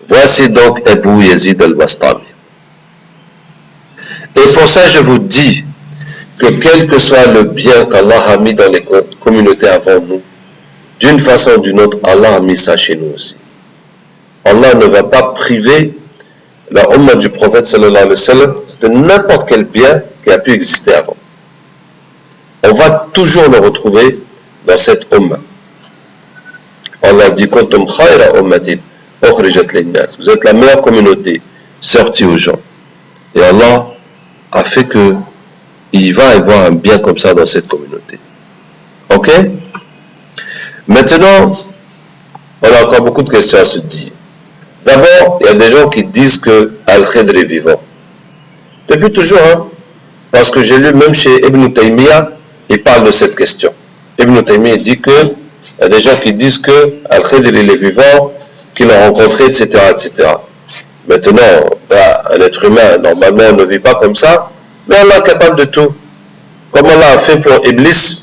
Voici donc Abu Yazid al-Bastami. Et pour ça, je vous dis que quel que soit le bien qu'Allah a mis dans les communautés avant nous, d'une façon ou d'une autre, Allah a mis ça chez nous aussi. Allah ne va pas priver la Ummah du prophète sallallahu alayhi wa sallam de n'importe quel bien qui a pu exister avant. On va toujours le retrouver dans cette Ummah. Allah dit Kuntum khayra ummatin ukhrijat lin-nas. Vous êtes la meilleure communauté sortie aux gens. Et Allah a fait que il va y avoir un bien comme ça dans cette communauté. Ok? Maintenant, on a encore beaucoup de questions à se dire. D'abord, il y a des gens qui disent que Al-Khidr est vivant. Depuis toujours, hein? Parce que j'ai lu même chez Ibn Taymiyyah, il parle de cette question. Ibn Taymiyyah dit que il y a des gens qui disent que Al-Khidr il est vivant, qu'il l'a rencontré, etc., etc. Maintenant, un être humain, normalement, ne vit pas comme ça, mais Allah est capable de tout. Comme Allah a fait pour Iblis,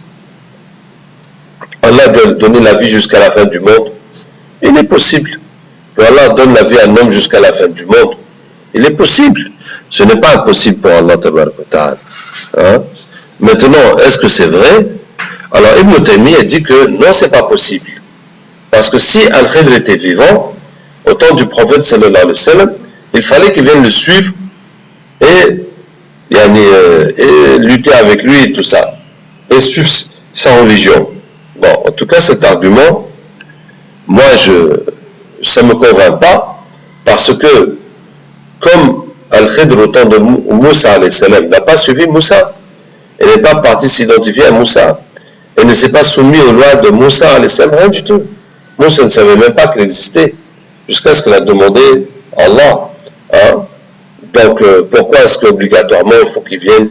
Allah doit donner la vie jusqu'à la fin du monde. Il est possible que Allah donne la vie à un homme jusqu'à la fin du monde. Il est possible. Ce n'est pas impossible pour Allah Ta'ala. Hein? Maintenant, est-ce que c'est vrai? Alors Ibn Taymiyyah dit que non, c'est pas possible. Parce que si Al-Khidr était vivant, au temps du prophète sallallahu alayhi wa sallam, il fallait qu'il vienne le suivre et lutter avec lui et tout ça. Et suivre sa religion. Bon, en tout cas, cet argument, moi, ça ne me convainc pas, parce que, comme Al-Khidr au temps de Moussa alayhi salam n'a pas suivi Moussa, il n'est pas parti s'identifier à Moussa, il ne s'est pas soumis aux lois de Moussa alayhi salam, rien du tout. Moussa ne savait même pas qu'il existait, jusqu'à ce qu'il a demandé à Allah. Hein? Donc, pourquoi est-ce qu'obligatoirement il faut qu'il vienne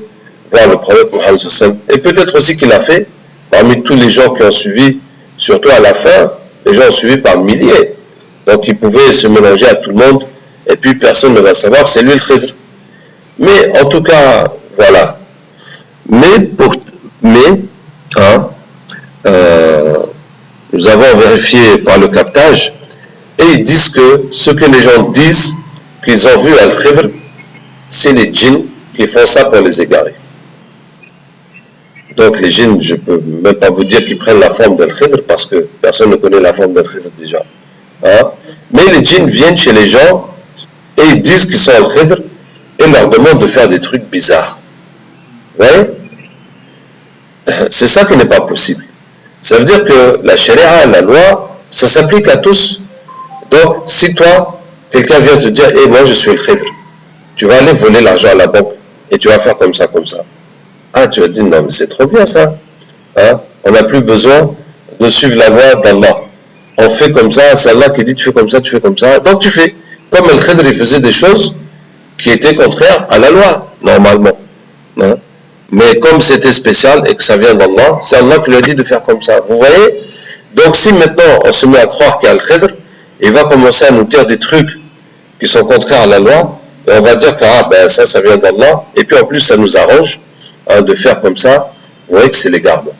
voir le prophète Mohammed sallam? Et peut-être aussi qu'il a fait, parmi tous les gens qui ont suivi, surtout à la fin, les gens ont suivi par milliers. Donc il pouvait se mélanger à tout le monde, et puis personne ne va savoir que c'est lui le Khidr. Mais en tout cas, voilà. Nous avons vérifié par le captage, et ils disent que ce que les gens disent qu'ils ont vu Al-Khidr, c'est les djinns qui font ça pour les égarer. Donc les djinns, je ne peux même pas vous dire qu'ils prennent la forme d'Al-Khidr, parce que personne ne connaît la forme d'Al-Khidr déjà. Hein? Mais les djinns viennent chez les gens, et ils disent qu'ils sont Al-Khidr, et leur demandent de faire des trucs bizarres. Vous voyez? C'est ça qui n'est pas possible. Ça veut dire que la charia, la loi, ça s'applique à tous. Donc, si toi, quelqu'un vient te dire, hey, moi je suis le Khidr, tu vas aller voler l'argent à la banque, et tu vas faire comme ça, comme ça. Ah, tu vas dire, non, mais c'est trop bien ça. Hein? On n'a plus besoin de suivre la loi d'Allah. On fait comme ça, c'est Allah qui dit, tu fais comme ça, tu fais comme ça. Donc tu fais. Comme Al-Khidr, il faisait des choses qui étaient contraires à la loi, normalement. Hein? Mais comme c'était spécial et que ça vient d'Allah, c'est Allah qui lui a dit de faire comme ça. Vous voyez? Donc si maintenant on se met à croire qu'il y a Al-Khidr, il va commencer à nous dire des trucs qui sont contraires à la loi, et on va dire que ça vient d'Allah, et puis en plus ça nous arrange de faire comme ça. Vous voyez que c'est l'égarement.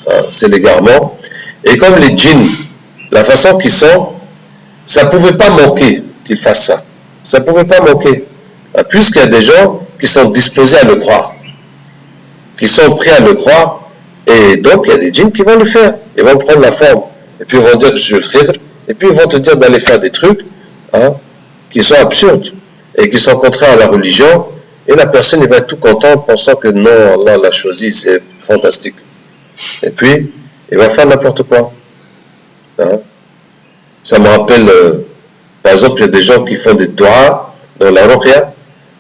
Hein? C'est l'égarement. Et comme les djinns, la façon qu'ils sont, ça ne pouvait pas manquer qu'ils fassent ça. Ça ne pouvait pas manquer. Puisqu'il y a des gens qui sont disposés à le croire, qui sont prêts à le croire, Et donc, il y a des djinns qui vont le faire. Ils vont prendre la forme. Et puis, ils vont dire que je suis le khidr. Et puis, ils vont te dire d'aller faire des trucs qui sont absurdes et qui sont contraires à la religion. Et la personne, il va être tout content pensant que non, Allah l'a choisi, c'est fantastique. Et puis, il va faire n'importe quoi. Ça me rappelle, par exemple, il y a des gens qui font des doigts dans la ruqya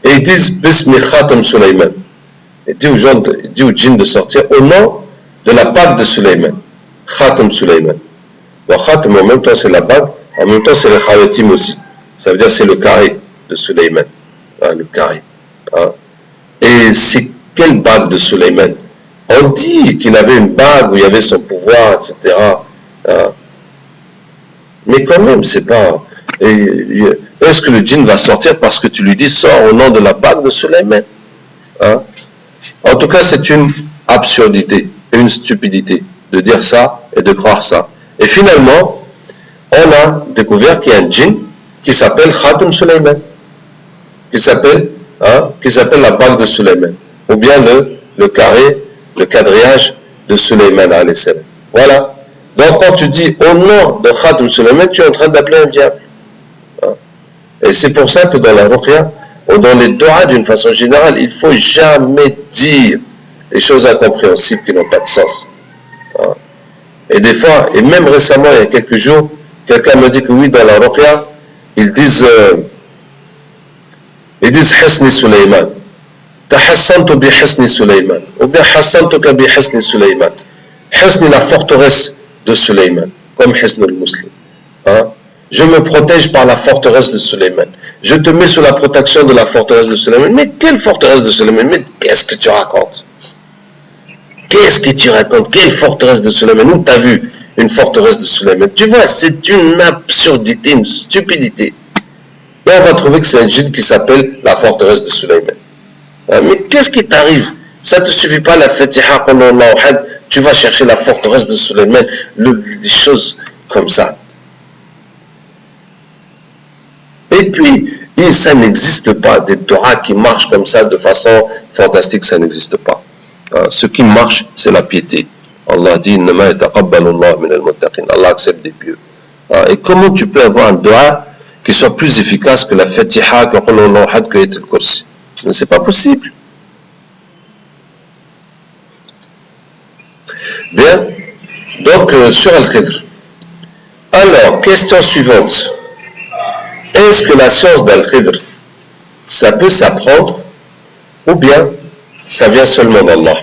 et ils disent Bismi Khatam Sulayman. Il dit aux gens, il dit aux djinns de sortir au nom de la bague de Sulayman. Khatam Sulayman. Le Khatam, en même temps, c'est la bague, en même temps, c'est le Khayatim aussi. Ça veut dire c'est le carré de Sulayman. Le carré. Et c'est quelle bague de Sulayman? On dit qu'il avait une bague où il y avait son pouvoir, etc. Mais quand même, c'est pas... Est-ce que le djinn va sortir parce que tu lui dis sors au nom de la bague de Sulayman? En tout cas, c'est une absurdité, une stupidité de dire ça et de croire ça. Et finalement, on a découvert qu'il y a un djinn qui s'appelle Khatam Sulayman, qui s'appelle la bague de Sulayman, ou bien le carré, le quadrillage de Sulayman alayhi salam. Voilà. Donc quand tu dis au nom de Khatam Sulayman, tu es en train d'appeler un diable. Et c'est pour ça que dans la ruqya, ou dans les doigts d'une façon générale, il ne faut jamais dire les choses incompréhensibles qui n'ont pas de sens. Et des fois, et même récemment, il y a quelques jours, quelqu'un me dit que oui, dans la ruqya, ils disent Hasni Sulayman. Tahassantu bi Hasni Sulayman. Ou bien Hassantuka bi Hasni Sulayman. Hasni, la forteresse de Sulayman, comme Hasni al-Muslim. Je me protège par la forteresse de Sulayman. Je te mets sous la protection de la forteresse de Sulayman. Mais quelle forteresse de Sulayman? Mais qu'est-ce que tu racontes? Qu'est-ce que tu racontes? Quelle forteresse de Sulayman? Où tu as vu une forteresse de Sulayman? Tu vois, c'est une absurdité, une stupidité. Et on va trouver que c'est un djinn qui s'appelle la forteresse de Sulayman. Mais qu'est-ce qui t'arrive? Ça ne te suffit pas la Fatiha, tu vas chercher la forteresse de Sulayman, des choses comme ça. Et puis, ça n'existe pas. Des Torahs qui marchent comme ça de façon fantastique, ça n'existe pas. Ce qui marche, c'est la piété. Allah dit Allah accepte des pieux. Et comment tu peux avoir un dua qui soit plus efficace que la Fatiha, que le Kursi? C'est pas possible. Bien. Donc, sur Al-Khidr. Alors, question suivante. Est-ce que la science d'Al-Khidr, ça peut s'apprendre ou bien ça vient seulement d'Allah?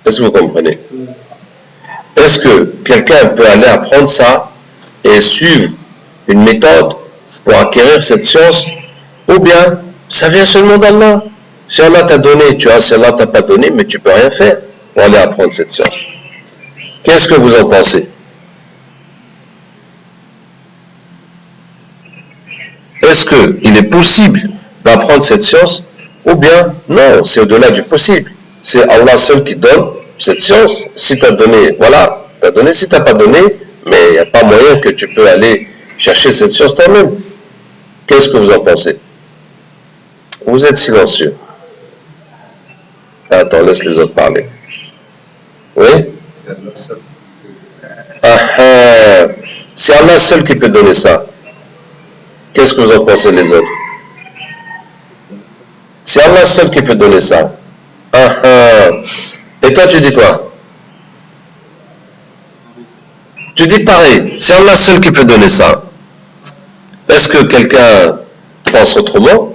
Est-ce que vous comprenez? Est-ce que quelqu'un peut aller apprendre ça et suivre une méthode pour acquérir cette science ou bien ça vient seulement d'Allah? Si Allah t'a donné, tu as, si Allah t'a pas donné, mais tu peux rien faire pour aller apprendre cette science. Qu'est-ce que vous en pensez? Est-ce qu'il est possible d'apprendre cette science ou bien non, c'est au-delà du possible. C'est Allah seul qui donne cette science. Si tu as donné, voilà, tu as donné. Si tu n'as pas donné, mais il n'y a pas moyen que tu peux aller chercher cette science toi-même. Qu'est-ce que vous en pensez? Vous êtes silencieux. Attends, laisse les autres parler. Oui? C'est Allah seul qui peut donner ça. Qu'est-ce que vous en pensez les autres? C'est Allah seul qui peut donner ça. Et toi tu dis quoi? Tu dis pareil, c'est Allah seul qui peut donner ça. Est-ce que quelqu'un pense autrement?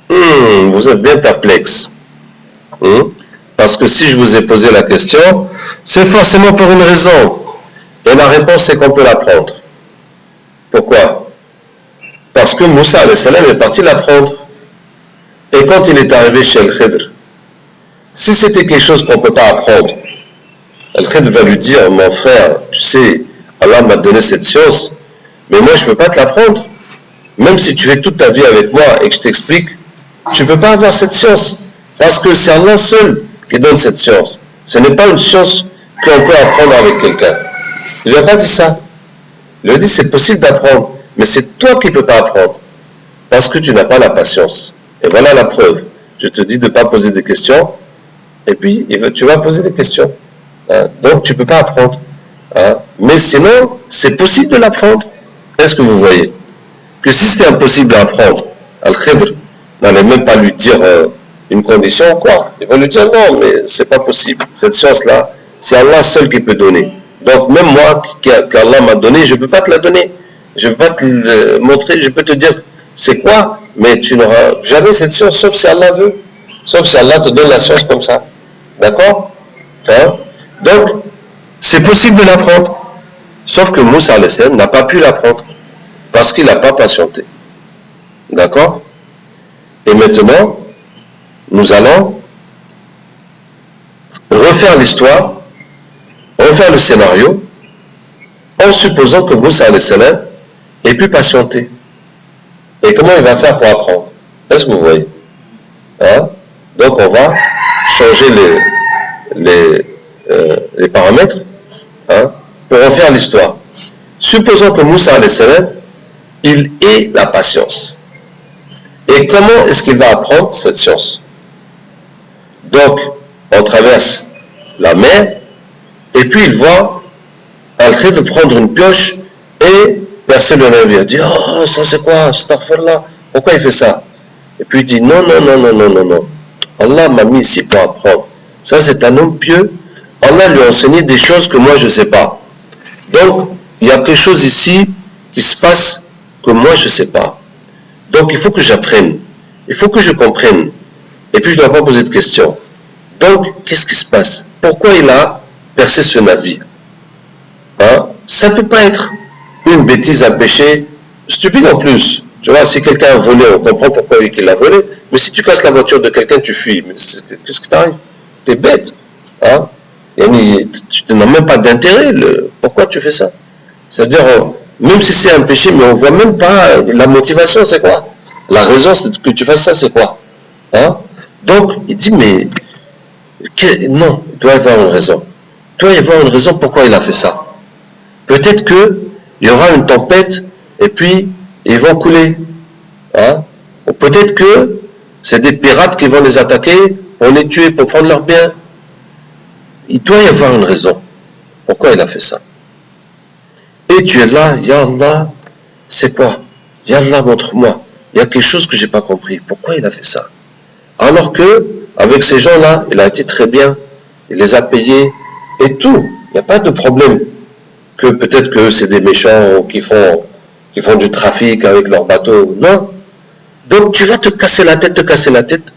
Vous êtes bien perplexe. Parce que si je vous ai posé la question, c'est forcément pour une raison. Et la réponse c'est qu'on peut l'apprendre. Pourquoi? Parce que Moussa alayhi salam est parti l'apprendre. Et quand il est arrivé chez Al-Khidr, si c'était quelque chose qu'on ne peut pas apprendre, Al-Khidr va lui dire, mon frère, tu sais, Allah m'a donné cette science, mais moi je ne peux pas te l'apprendre. Même si tu fais toute ta vie avec moi et que je t'explique, tu ne peux pas avoir cette science. Parce que c'est Allah seul qui donne cette science. Ce n'est pas une science qu'on peut apprendre avec quelqu'un. Il ne lui a pas dit ça. Il lui a dit c'est possible d'apprendre, mais c'est toi qui ne peux pas apprendre. Parce que tu n'as pas la patience. Et voilà la preuve. Je te dis de ne pas poser de questions et puis tu vas poser des questions. Hein? Donc tu ne peux pas apprendre. Hein? Mais sinon, c'est possible de l'apprendre. Est-ce que vous voyez que si c'était impossible à apprendre, Al-Khidr n'allait même pas lui dire une condition, quoi. Il va lui dire non, mais c'est pas possible. Cette science-là, c'est Allah seul qui peut donner. Donc même moi, qu'Allah m'a donné, je ne peux pas te la donner. Je ne peux pas te le montrer, je peux te dire c'est quoi, mais tu n'auras jamais cette science, sauf si Allah veut. Sauf si Allah te donne la science comme ça. D'accord? Hein? Donc, c'est possible de l'apprendre. Sauf que Moussa n'a pas pu l'apprendre. Parce qu'il n'a pas patienté. D'accord? Et maintenant, nous allons refaire l'histoire, refaire le scénario, en supposant que Moussa ait pu patienter. Et comment il va faire pour apprendre? Est-ce que vous voyez? Hein? Donc on va changer les paramètres, hein, pour refaire l'histoire. Supposons que Moussa il ait la patience. Et comment est-ce qu'il va apprendre cette science? Donc, on traverse la mer, et puis il voit Al-Khidr prendre une pioche et percer le navire. Il dit, oh, ça c'est quoi? Astaghfirullah. Pourquoi il fait ça? Et puis il dit, non. Allah m'a mis ici pour apprendre. Ça c'est un homme pieux. Allah lui a enseigné des choses que moi je ne sais pas. Donc, il y a quelque chose ici qui se passe que moi je ne sais pas. Donc, il faut que j'apprenne. Il faut que je comprenne. Et puis, je ne dois pas poser de questions. Donc, qu'est-ce qui se passe? Pourquoi il a percé ce navire? Hein? Ça ne peut pas être une bêtise, un péché stupide en plus. Tu vois, si quelqu'un a volé, on comprend pourquoi il l'a volé. Mais si tu casses la voiture de quelqu'un, tu fuis. Mais qu'est-ce qui t'arrive? Tu es bête. Hein? Tu n'as même pas d'intérêt. Pourquoi tu fais ça? C'est-à-dire, même si c'est un péché, mais on ne voit même pas la motivation, c'est quoi? La raison que tu fasses ça, c'est quoi? Hein? Donc, il dit, mais non, il doit y avoir une raison. Il doit y avoir une raison pourquoi il a fait ça. Peut-être qu'il y aura une tempête et puis ils vont couler. Hein? Ou peut-être que c'est des pirates qui vont les attaquer pour les tuer, pour prendre leurs biens. Il doit y avoir une raison pourquoi il a fait ça. Et tu es là, Ya Allah, c'est quoi? Ya Allah, montre-moi. Il y a quelque chose que je n'ai pas compris. Pourquoi il a fait ça? Alors que, avec ces gens-là, il a été très bien. Il les a payés et tout. Il n'y a pas de problème. Que peut-être que c'est des méchants qui font du trafic avec leurs bateaux. Non. Donc tu vas te casser la tête,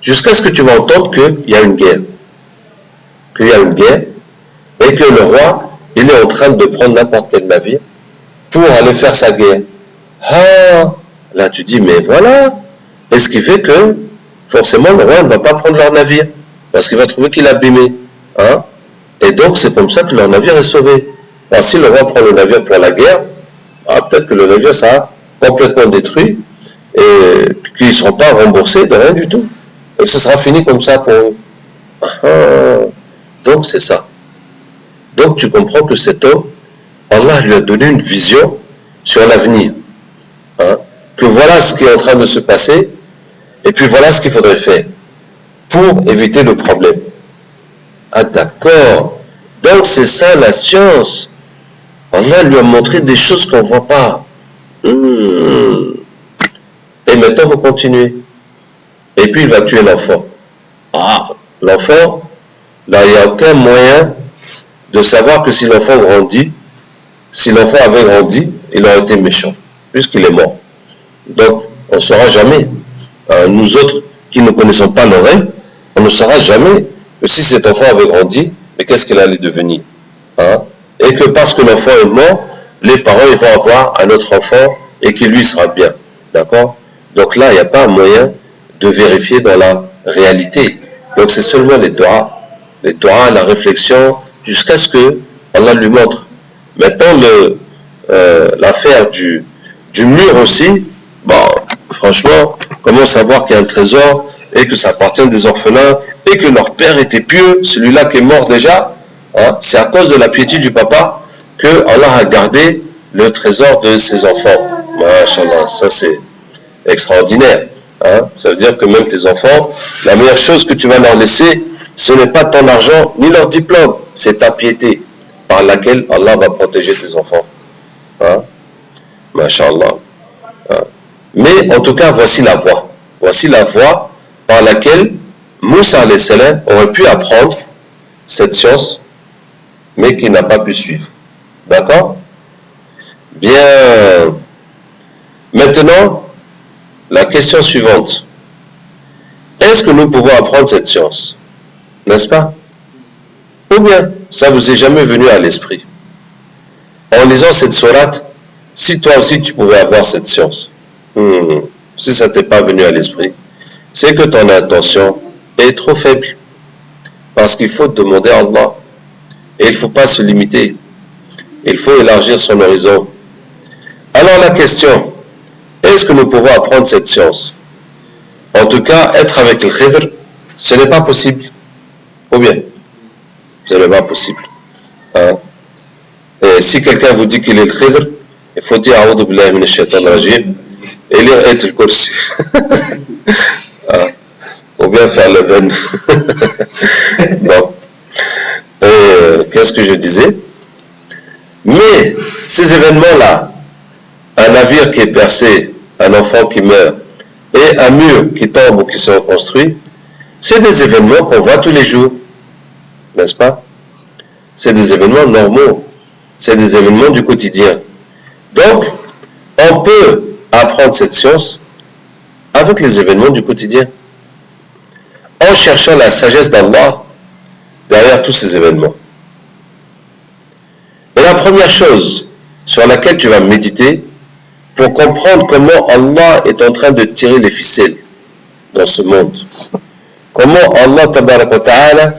jusqu'à ce que tu vas entendre qu'il y a une guerre. Qu'il y a une guerre et que le roi, il est en train de prendre n'importe quel navire pour aller faire sa guerre. Ah, là tu dis, mais voilà. Et ce qui fait que, forcément, le roi ne va pas prendre leur navire, parce qu'il va trouver qu'il est abîmé. Hein? Et donc, c'est comme ça que leur navire est sauvé. Alors, si le roi prend le navire pour la guerre, peut-être que le navire sera complètement détruit, et qu'ils ne seront pas remboursés de rien du tout. Et que ce sera fini comme ça pour eux. Donc, c'est ça. Donc, tu comprends que cet homme, Allah lui a donné une vision sur l'avenir. Hein? Que voilà ce qui est en train de se passer, et puis voilà ce qu'il faudrait faire pour éviter le problème. Ah d'accord. Donc c'est ça la science. Allah lui a montré des choses qu'on ne voit pas. Et maintenant vous continuez. Et puis il va tuer l'enfant. Ah, l'enfant, là il n'y a aucun moyen de savoir que si l'enfant grandit, si l'enfant avait grandi, il aurait été méchant, puisqu'il est mort. Donc on ne saura jamais. Nous autres qui ne connaissons pas le règne, on ne saura jamais que si cet enfant avait grandi, mais qu'est-ce qu'il allait devenir, hein? Et que parce que l'enfant est mort, les parents ils vont avoir un autre enfant et qui lui sera bien. D'accord? Donc là, il n'y a pas un moyen de vérifier dans la réalité. Donc c'est seulement les doigts, la réflexion, jusqu'à ce que Allah lui montre. Maintenant, l'affaire du mur aussi, bon, franchement, comment savoir qu'il y a un trésor et que ça appartient des orphelins et que leur père était pieux, celui-là qui est mort déjà, hein, c'est à cause de la piété du papa que Allah a gardé le trésor de ses enfants. Masha'Allah, ça c'est extraordinaire. Hein. Ça veut dire que même tes enfants, la meilleure chose que tu vas leur laisser, Ce n'est pas ton argent ni leur diplôme, c'est ta piété par laquelle Allah va protéger tes enfants. Hein? Masha'Allah. Hein? Mais en tout cas, voici la voie. Voici la voie par laquelle Moussa alayhi salam aurait pu apprendre cette science, mais qu'il n'a pas pu suivre. D'accord? Bien. Maintenant, la question suivante. Est-ce que nous pouvons apprendre cette science? N'est-ce pas? Ou bien, ça vous est jamais venu à l'esprit? En lisant cette sourate, si toi aussi tu pouvais avoir cette science, si ça t'est pas venu à l'esprit, c'est que ton intention est trop faible. Parce qu'il faut demander à Allah. Et il ne faut pas se limiter. Il faut élargir son horizon. Alors la question, est-ce que nous pouvons apprendre cette science? En tout cas, être avec le Khidr, ce n'est pas possible. Ou bien, ce n'est pas possible. Hein? Et si quelqu'un vous dit qu'il est le Khidr, il faut dire A'udhu billahi minash shaitanir rajim et lire Ayat al-Kursi. Ou bien faire le ben. Bon. Qu'est-ce que je disais? Mais ces événements-là, un navire qui est percé, un enfant qui meurt, et un mur qui tombe ou qui se reconstruit, c'est des événements qu'on voit tous les jours, n'est-ce pas? C'est des événements normaux, c'est des événements du quotidien. Donc, on peut apprendre cette science avec les événements du quotidien, en cherchant la sagesse d'Allah derrière tous ces événements. Et la première chose sur laquelle tu vas méditer pour comprendre comment Allah est en train de tirer les ficelles dans ce monde, comment Allah ta'ala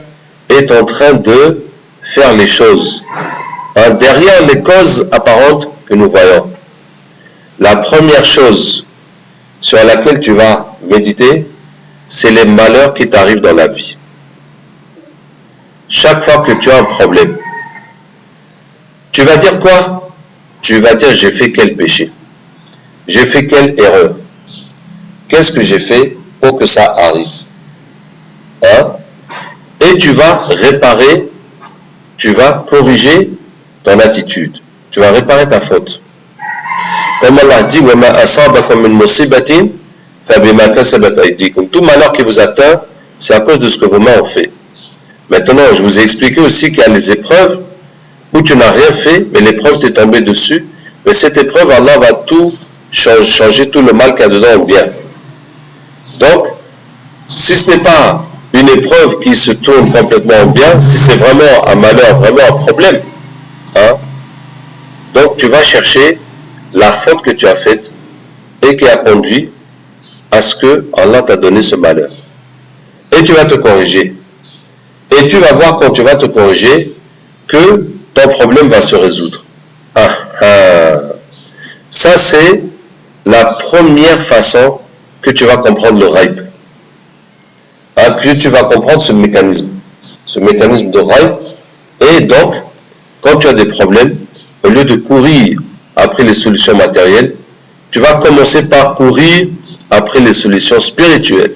est en train de faire les choses derrière les causes apparentes que nous voyons. La première chose sur laquelle tu vas méditer, c'est les malheurs qui t'arrivent dans la vie. Chaque fois que tu as un problème, tu vas dire quoi? Tu vas dire j'ai fait quel péché? J'ai fait quelle erreur? Qu'est-ce que j'ai fait pour que ça arrive? Hein? Et tu vas réparer, tu vas corriger ton attitude. Tu vas réparer ta faute. Comme Allah dit, وَمَا أَصَابَكُم مِّن مُّصِيبَةٍ فَبِمَا كَسَبَتْ أَيْدِيكُمْ. Tout malheur qui vous atteint, c'est à cause de ce que vos mains ont fait. Maintenant, je vous ai expliqué aussi qu'il y a les épreuves où tu n'as rien fait, mais l'épreuve t'est tombée dessus. Mais cette épreuve, Allah va tout changer tout le mal qu'il y a dedans en bien. Donc, si ce n'est pas une épreuve qui se tourne complètement en bien, si c'est vraiment un malheur, vraiment un problème, hein, donc tu vas chercher la faute que tu as faite et qui a conduit à ce que Allah t'a donné ce malheur. Et tu vas te corriger. Et tu vas voir quand tu vas te corriger que ton problème va se résoudre. Ça, c'est la première façon que tu vas comprendre le raïb. Que tu vas comprendre ce mécanisme de raïb. Et donc, quand tu as des problèmes, au lieu de courir après les solutions matérielles, tu vas commencer par courir après les solutions spirituelles.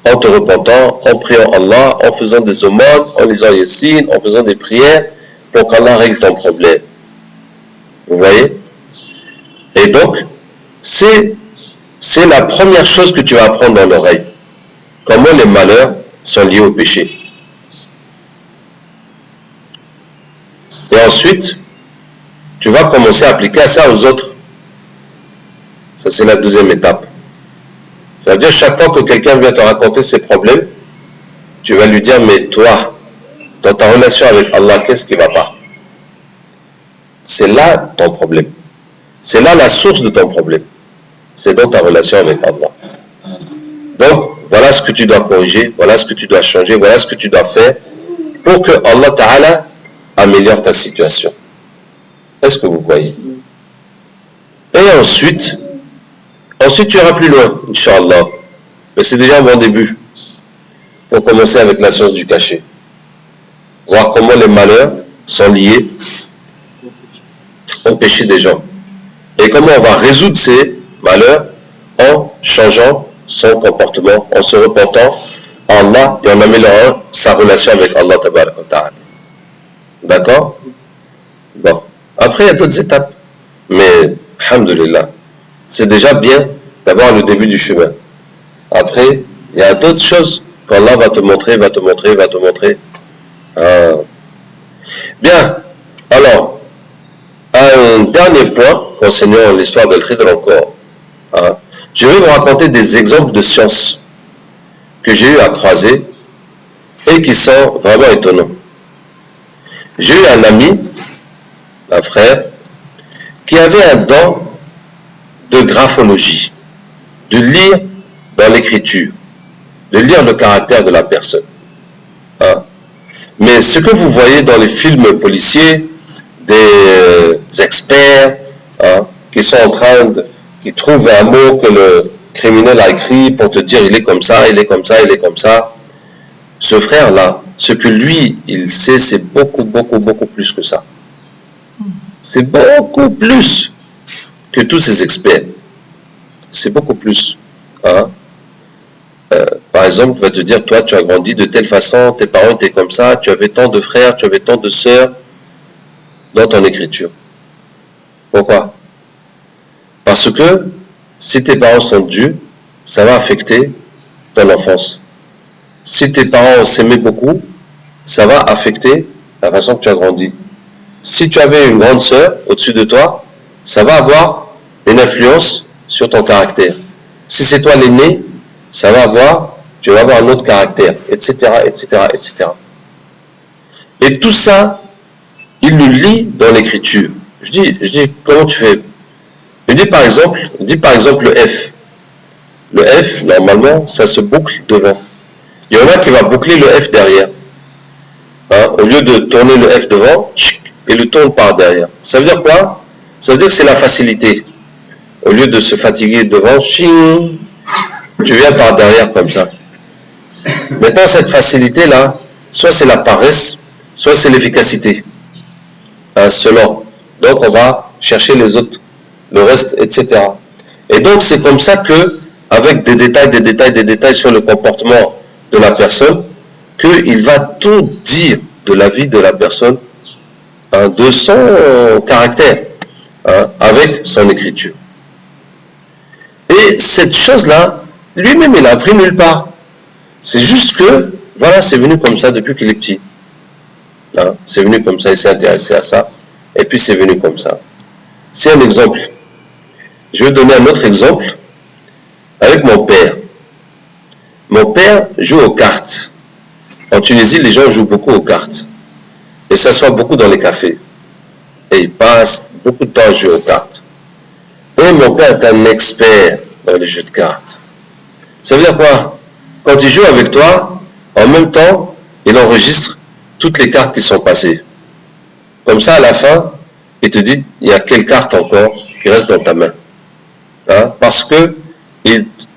En te repentant, en priant Allah, en faisant des aumônes, en lisant Yassine, en faisant des prières, pour qu'Allah règle ton problème. Vous voyez? Et donc, c'est la première chose que tu vas apprendre dans l'oreille. Comment les malheurs sont liés au péché. Et ensuite, tu vas commencer à appliquer ça aux autres. Ça, c'est la deuxième étape. Ça veut dire chaque fois que quelqu'un vient te raconter ses problèmes, tu vas lui dire, mais toi, dans ta relation avec Allah, qu'est-ce qui ne va pas? C'est là ton problème. C'est là la source de ton problème. C'est dans ta relation avec Allah. Donc, voilà ce que tu dois corriger, voilà ce que tu dois changer, voilà ce que tu dois faire pour que Allah Ta'ala améliore ta situation. Est-ce que vous voyez? Et ensuite tu iras plus loin, Inch'Allah. Mais c'est déjà un bon début pour commencer avec la science du cachet. Voir comment les malheurs sont liés au péché des gens. Et comment on va résoudre ces malheurs en changeant son comportement, en se repentant, Allah et en améliorant sa relation avec Allah Ta'ala. D'accord? Bon. Après, il y a d'autres étapes. Mais, alhamdulillah, c'est déjà bien d'avoir le début du chemin. Après, il y a d'autres choses qu'Allah va te montrer, va te montrer, va te montrer. Bien. Alors, un dernier point concernant l'histoire de l'Khidr encore. Je vais vous raconter des exemples de sciences que j'ai eu à croiser et qui sont vraiment étonnants. J'ai eu un ami, un frère, qui avait un don de graphologie, de lire dans l'écriture, de lire le caractère de la personne. Mais ce que vous voyez dans les films policiers, des experts qui sont en train de, qui trouvent un mot que le criminel a écrit pour te dire il est comme ça, il est comme ça, il est comme ça. Ce frère-là, ce que lui, il sait, c'est beaucoup, beaucoup, beaucoup plus que ça. C'est beaucoup plus que tous ces experts. C'est beaucoup plus. Par exemple, il va te dire, toi, tu as grandi de telle façon, tes parents étaient comme ça, tu avais tant de frères, tu avais tant de sœurs dans ton écriture. Pourquoi? Parce que si tes parents sont Dieu, ça va affecter ton enfance. Si tes parents s'aimaient beaucoup, ça va affecter la façon que tu as grandi. Si tu avais une grande sœur au-dessus de toi, ça va avoir une influence sur ton caractère. Si c'est toi l'aîné, tu vas avoir un autre caractère, etc., etc., etc. Et tout ça, il le lit dans l'écriture. Je dis, comment tu fais? Je dis par exemple le F. Le F, normalement, ça se boucle devant. Il y en a qui va boucler le F derrière. Au lieu de tourner le F devant, il le tourne par derrière. Ça veut dire quoi? Ça veut dire que c'est la facilité. Au lieu de se fatiguer devant, tu viens par derrière comme ça. Maintenant, cette facilité-là, soit c'est la paresse, soit c'est l'efficacité. Selon. Donc, on va chercher les autres, le reste, etc. Et donc, c'est comme ça que, avec des détails sur le comportement de la personne, qu'il va tout dire de la vie de la personne, de son caractère, avec son écriture. Et cette chose-là, lui-même, il a appris nulle part. C'est juste que, voilà, c'est venu comme ça depuis qu'il est petit. C'est venu comme ça, il s'est intéressé à ça, et puis c'est venu comme ça. C'est un exemple. Je vais donner un autre exemple avec mon père. Mon père joue aux cartes. En Tunisie, les gens jouent beaucoup aux cartes. Et s'assoient beaucoup dans les cafés. Et ils passent beaucoup de temps à jouer aux cartes. Et mon père est un expert dans les jeux de cartes. Ça veut dire quoi? Quand il joue avec toi, en même temps, il enregistre toutes les cartes qui sont passées. Comme ça, à la fin, il te dit, il y a quelle carte encore qui reste dans ta main. Parce que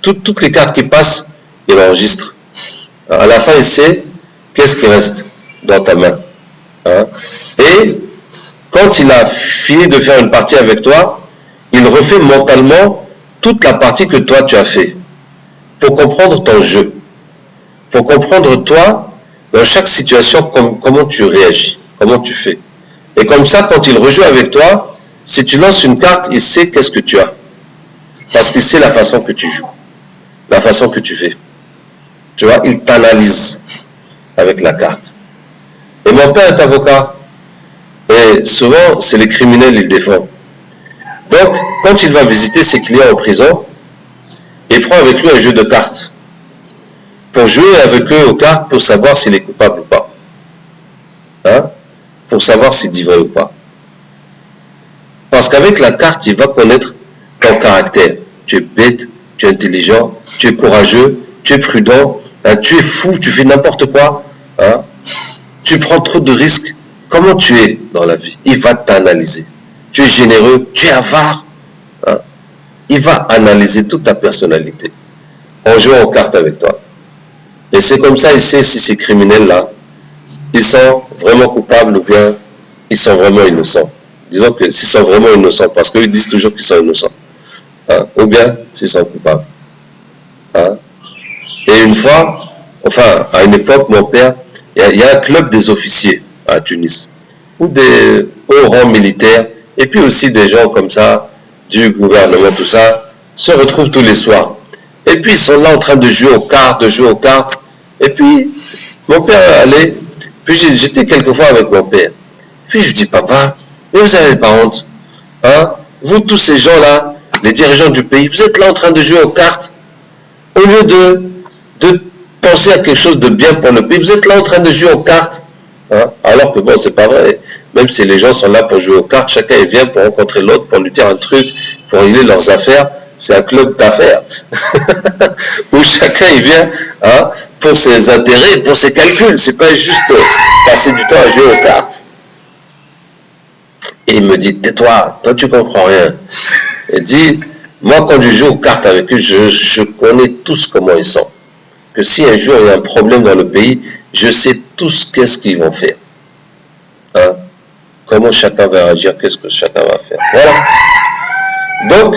toutes les cartes qui passent, il enregistre. À la fin, il sait qu'est-ce qui reste dans ta main. Et quand il a fini de faire une partie avec toi, il refait mentalement toute la partie que toi tu as fait pour comprendre ton jeu, pour comprendre toi dans chaque situation comment tu réagis, comment tu fais. Et comme ça, quand il rejoue avec toi, si tu lances une carte, il sait qu'est-ce que tu as. Parce qu'il sait la façon que tu joues, la façon que tu fais. Tu vois, il t'analyse avec la carte. Et mon père est avocat. Et souvent, c'est les criminels, il défend. Donc, quand il va visiter ses clients en prison, il prend avec lui un jeu de cartes. Pour jouer avec eux aux cartes, pour savoir s'il est coupable ou pas. Pour savoir s'il dit vrai ou pas. Parce qu'avec la carte, il va connaître ton caractère. Tu es bête, tu es intelligent, tu es courageux, tu es prudent, tu es fou, tu fais n'importe quoi. Tu prends trop de risques. Comment tu es dans la vie? Il va t'analyser. Tu es généreux, tu es avare. Il va analyser toute ta personnalité en jouant aux cartes avec toi. Et c'est comme ça, il sait si ces criminels-là, ils sont vraiment coupables ou bien ils sont vraiment innocents. Disons que s'ils sont vraiment innocents, parce qu'ils disent toujours qu'ils sont innocents. Ou bien s'ils sont coupables. Et une fois, enfin, à une époque, mon père, il y a un club des officiers à Tunis, ou des hauts rangs militaires, et puis aussi des gens comme ça, du gouvernement, tout ça, se retrouvent tous les soirs. Et puis ils sont là en train de jouer aux cartes, et puis mon père allait, puis j'étais quelquefois avec mon père. Puis je dis, papa, mais vous n'avez pas honte, hein? Vous tous ces gens-là, les dirigeants du pays, vous êtes là en train de jouer aux cartes, au lieu de penser à quelque chose de bien pour le pays, vous êtes là en train de jouer aux cartes, hein? Alors que bon, c'est pas vrai. Même si les gens sont là pour jouer aux cartes, chacun il vient pour rencontrer l'autre, pour lui dire un truc, pour régler leurs affaires. C'est un club d'affaires où chacun il vient, hein, pour ses intérêts, pour ses calculs. C'est pas juste passer du temps à jouer aux cartes. Et il me dit, tais-toi, toi tu comprends rien. Il dit, moi quand je joue aux cartes avec eux, je connais tous comment ils sont. Que si un jour il y a un problème dans le pays, je sais tous qu'est-ce qu'ils vont faire. Hein? Comment chacun va réagir, qu'est-ce que chacun va faire. Voilà. Donc,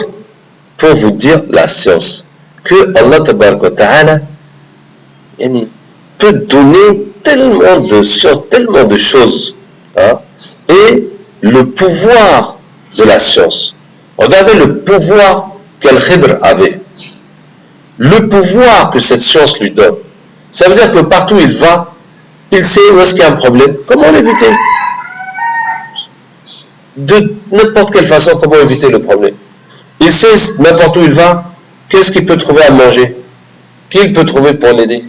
pour vous dire la science, que Allah Ta'ala peut donner tellement de science, tellement de choses, hein, et le pouvoir de la science. Regardez le pouvoir qu'Al-Khidr avait, le pouvoir que cette science lui donne. Ça veut dire que partout où il va, il sait où est-ce qu'il y a un problème, comment l'éviter. De n'importe quelle façon, comment éviter le problème. Il sait n'importe où il va, qu'est-ce qu'il peut trouver à manger, qui il peut trouver pour l'aider,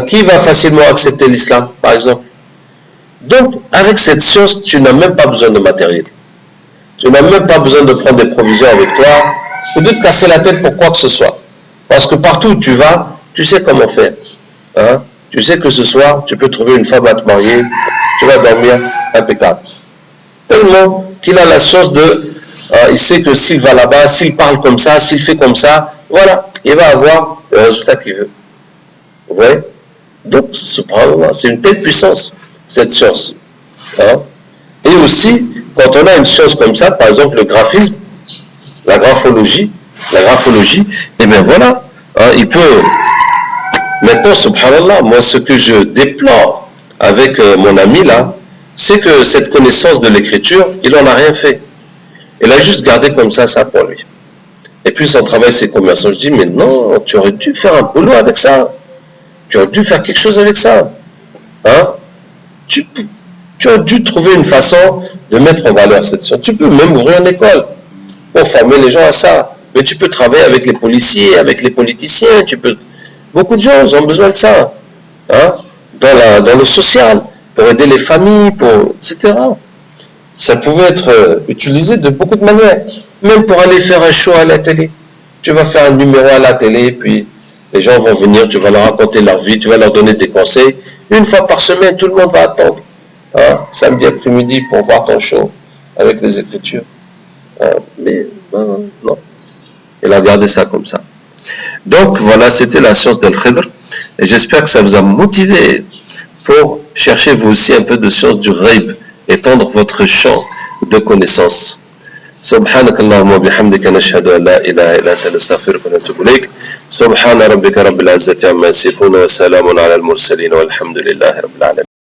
qui va facilement accepter l'islam, par exemple. Donc, avec cette science, tu n'as même pas besoin de matériel. Tu n'as même pas besoin de prendre des provisions avec toi, ou de te casser la tête pour quoi que ce soit. Parce que partout où tu vas, tu sais comment faire. Hein? Tu sais que ce soir, tu peux trouver une femme à te marier, tu vas dormir impeccable. Tellement qu'il a la science de... il sait que s'il va là-bas, s'il parle comme ça, s'il fait comme ça, voilà, il va avoir le résultat qu'il veut. Vous voyez? Donc, c'est une telle puissance, cette science. Hein? Et aussi, quand on a une science comme ça, par exemple le graphisme, la graphologie, et bien voilà, hein, il peut... Maintenant, subhanallah, moi ce que je déplore avec mon ami là, c'est que cette connaissance de l'écriture, il n'en a rien fait. Il a juste gardé comme ça pour lui. Et puis son travail, c'est commerçant. Je dis, mais non, tu aurais dû faire un boulot avec ça. Tu aurais dû faire quelque chose avec ça. Hein? Tu aurais dû trouver une façon de mettre en valeur cette science. Tu peux même ouvrir une école pour former les gens à ça. Mais tu peux travailler avec les policiers, avec les politiciens. Beaucoup de gens ont besoin de ça. Hein? Dans le social, pour aider les familles, etc. Ça pouvait être utilisé de beaucoup de manières. Même pour aller faire un show à la télé. Tu vas faire un numéro à la télé, puis les gens vont venir, tu vas leur raconter leur vie, tu vas leur donner des conseils. Une fois par semaine, tout le monde va attendre. Hein, samedi après-midi pour voir ton show avec les écritures. Mais non. Il a gardé ça comme ça. Donc voilà, c'était la science d'Al-Khidr. Et j'espère que ça vous a motivé pour chercher vous aussi un peu de science du Ghaib, étendre votre champ de connaissances. سبحانك اللهم وبحمدك نشهد أن لا إله إلا أنت نستغفرك ونتوب إليك سبحان ربك رب العزة عما يصفون وسلام على المرسلين والحمد لله رب العالمين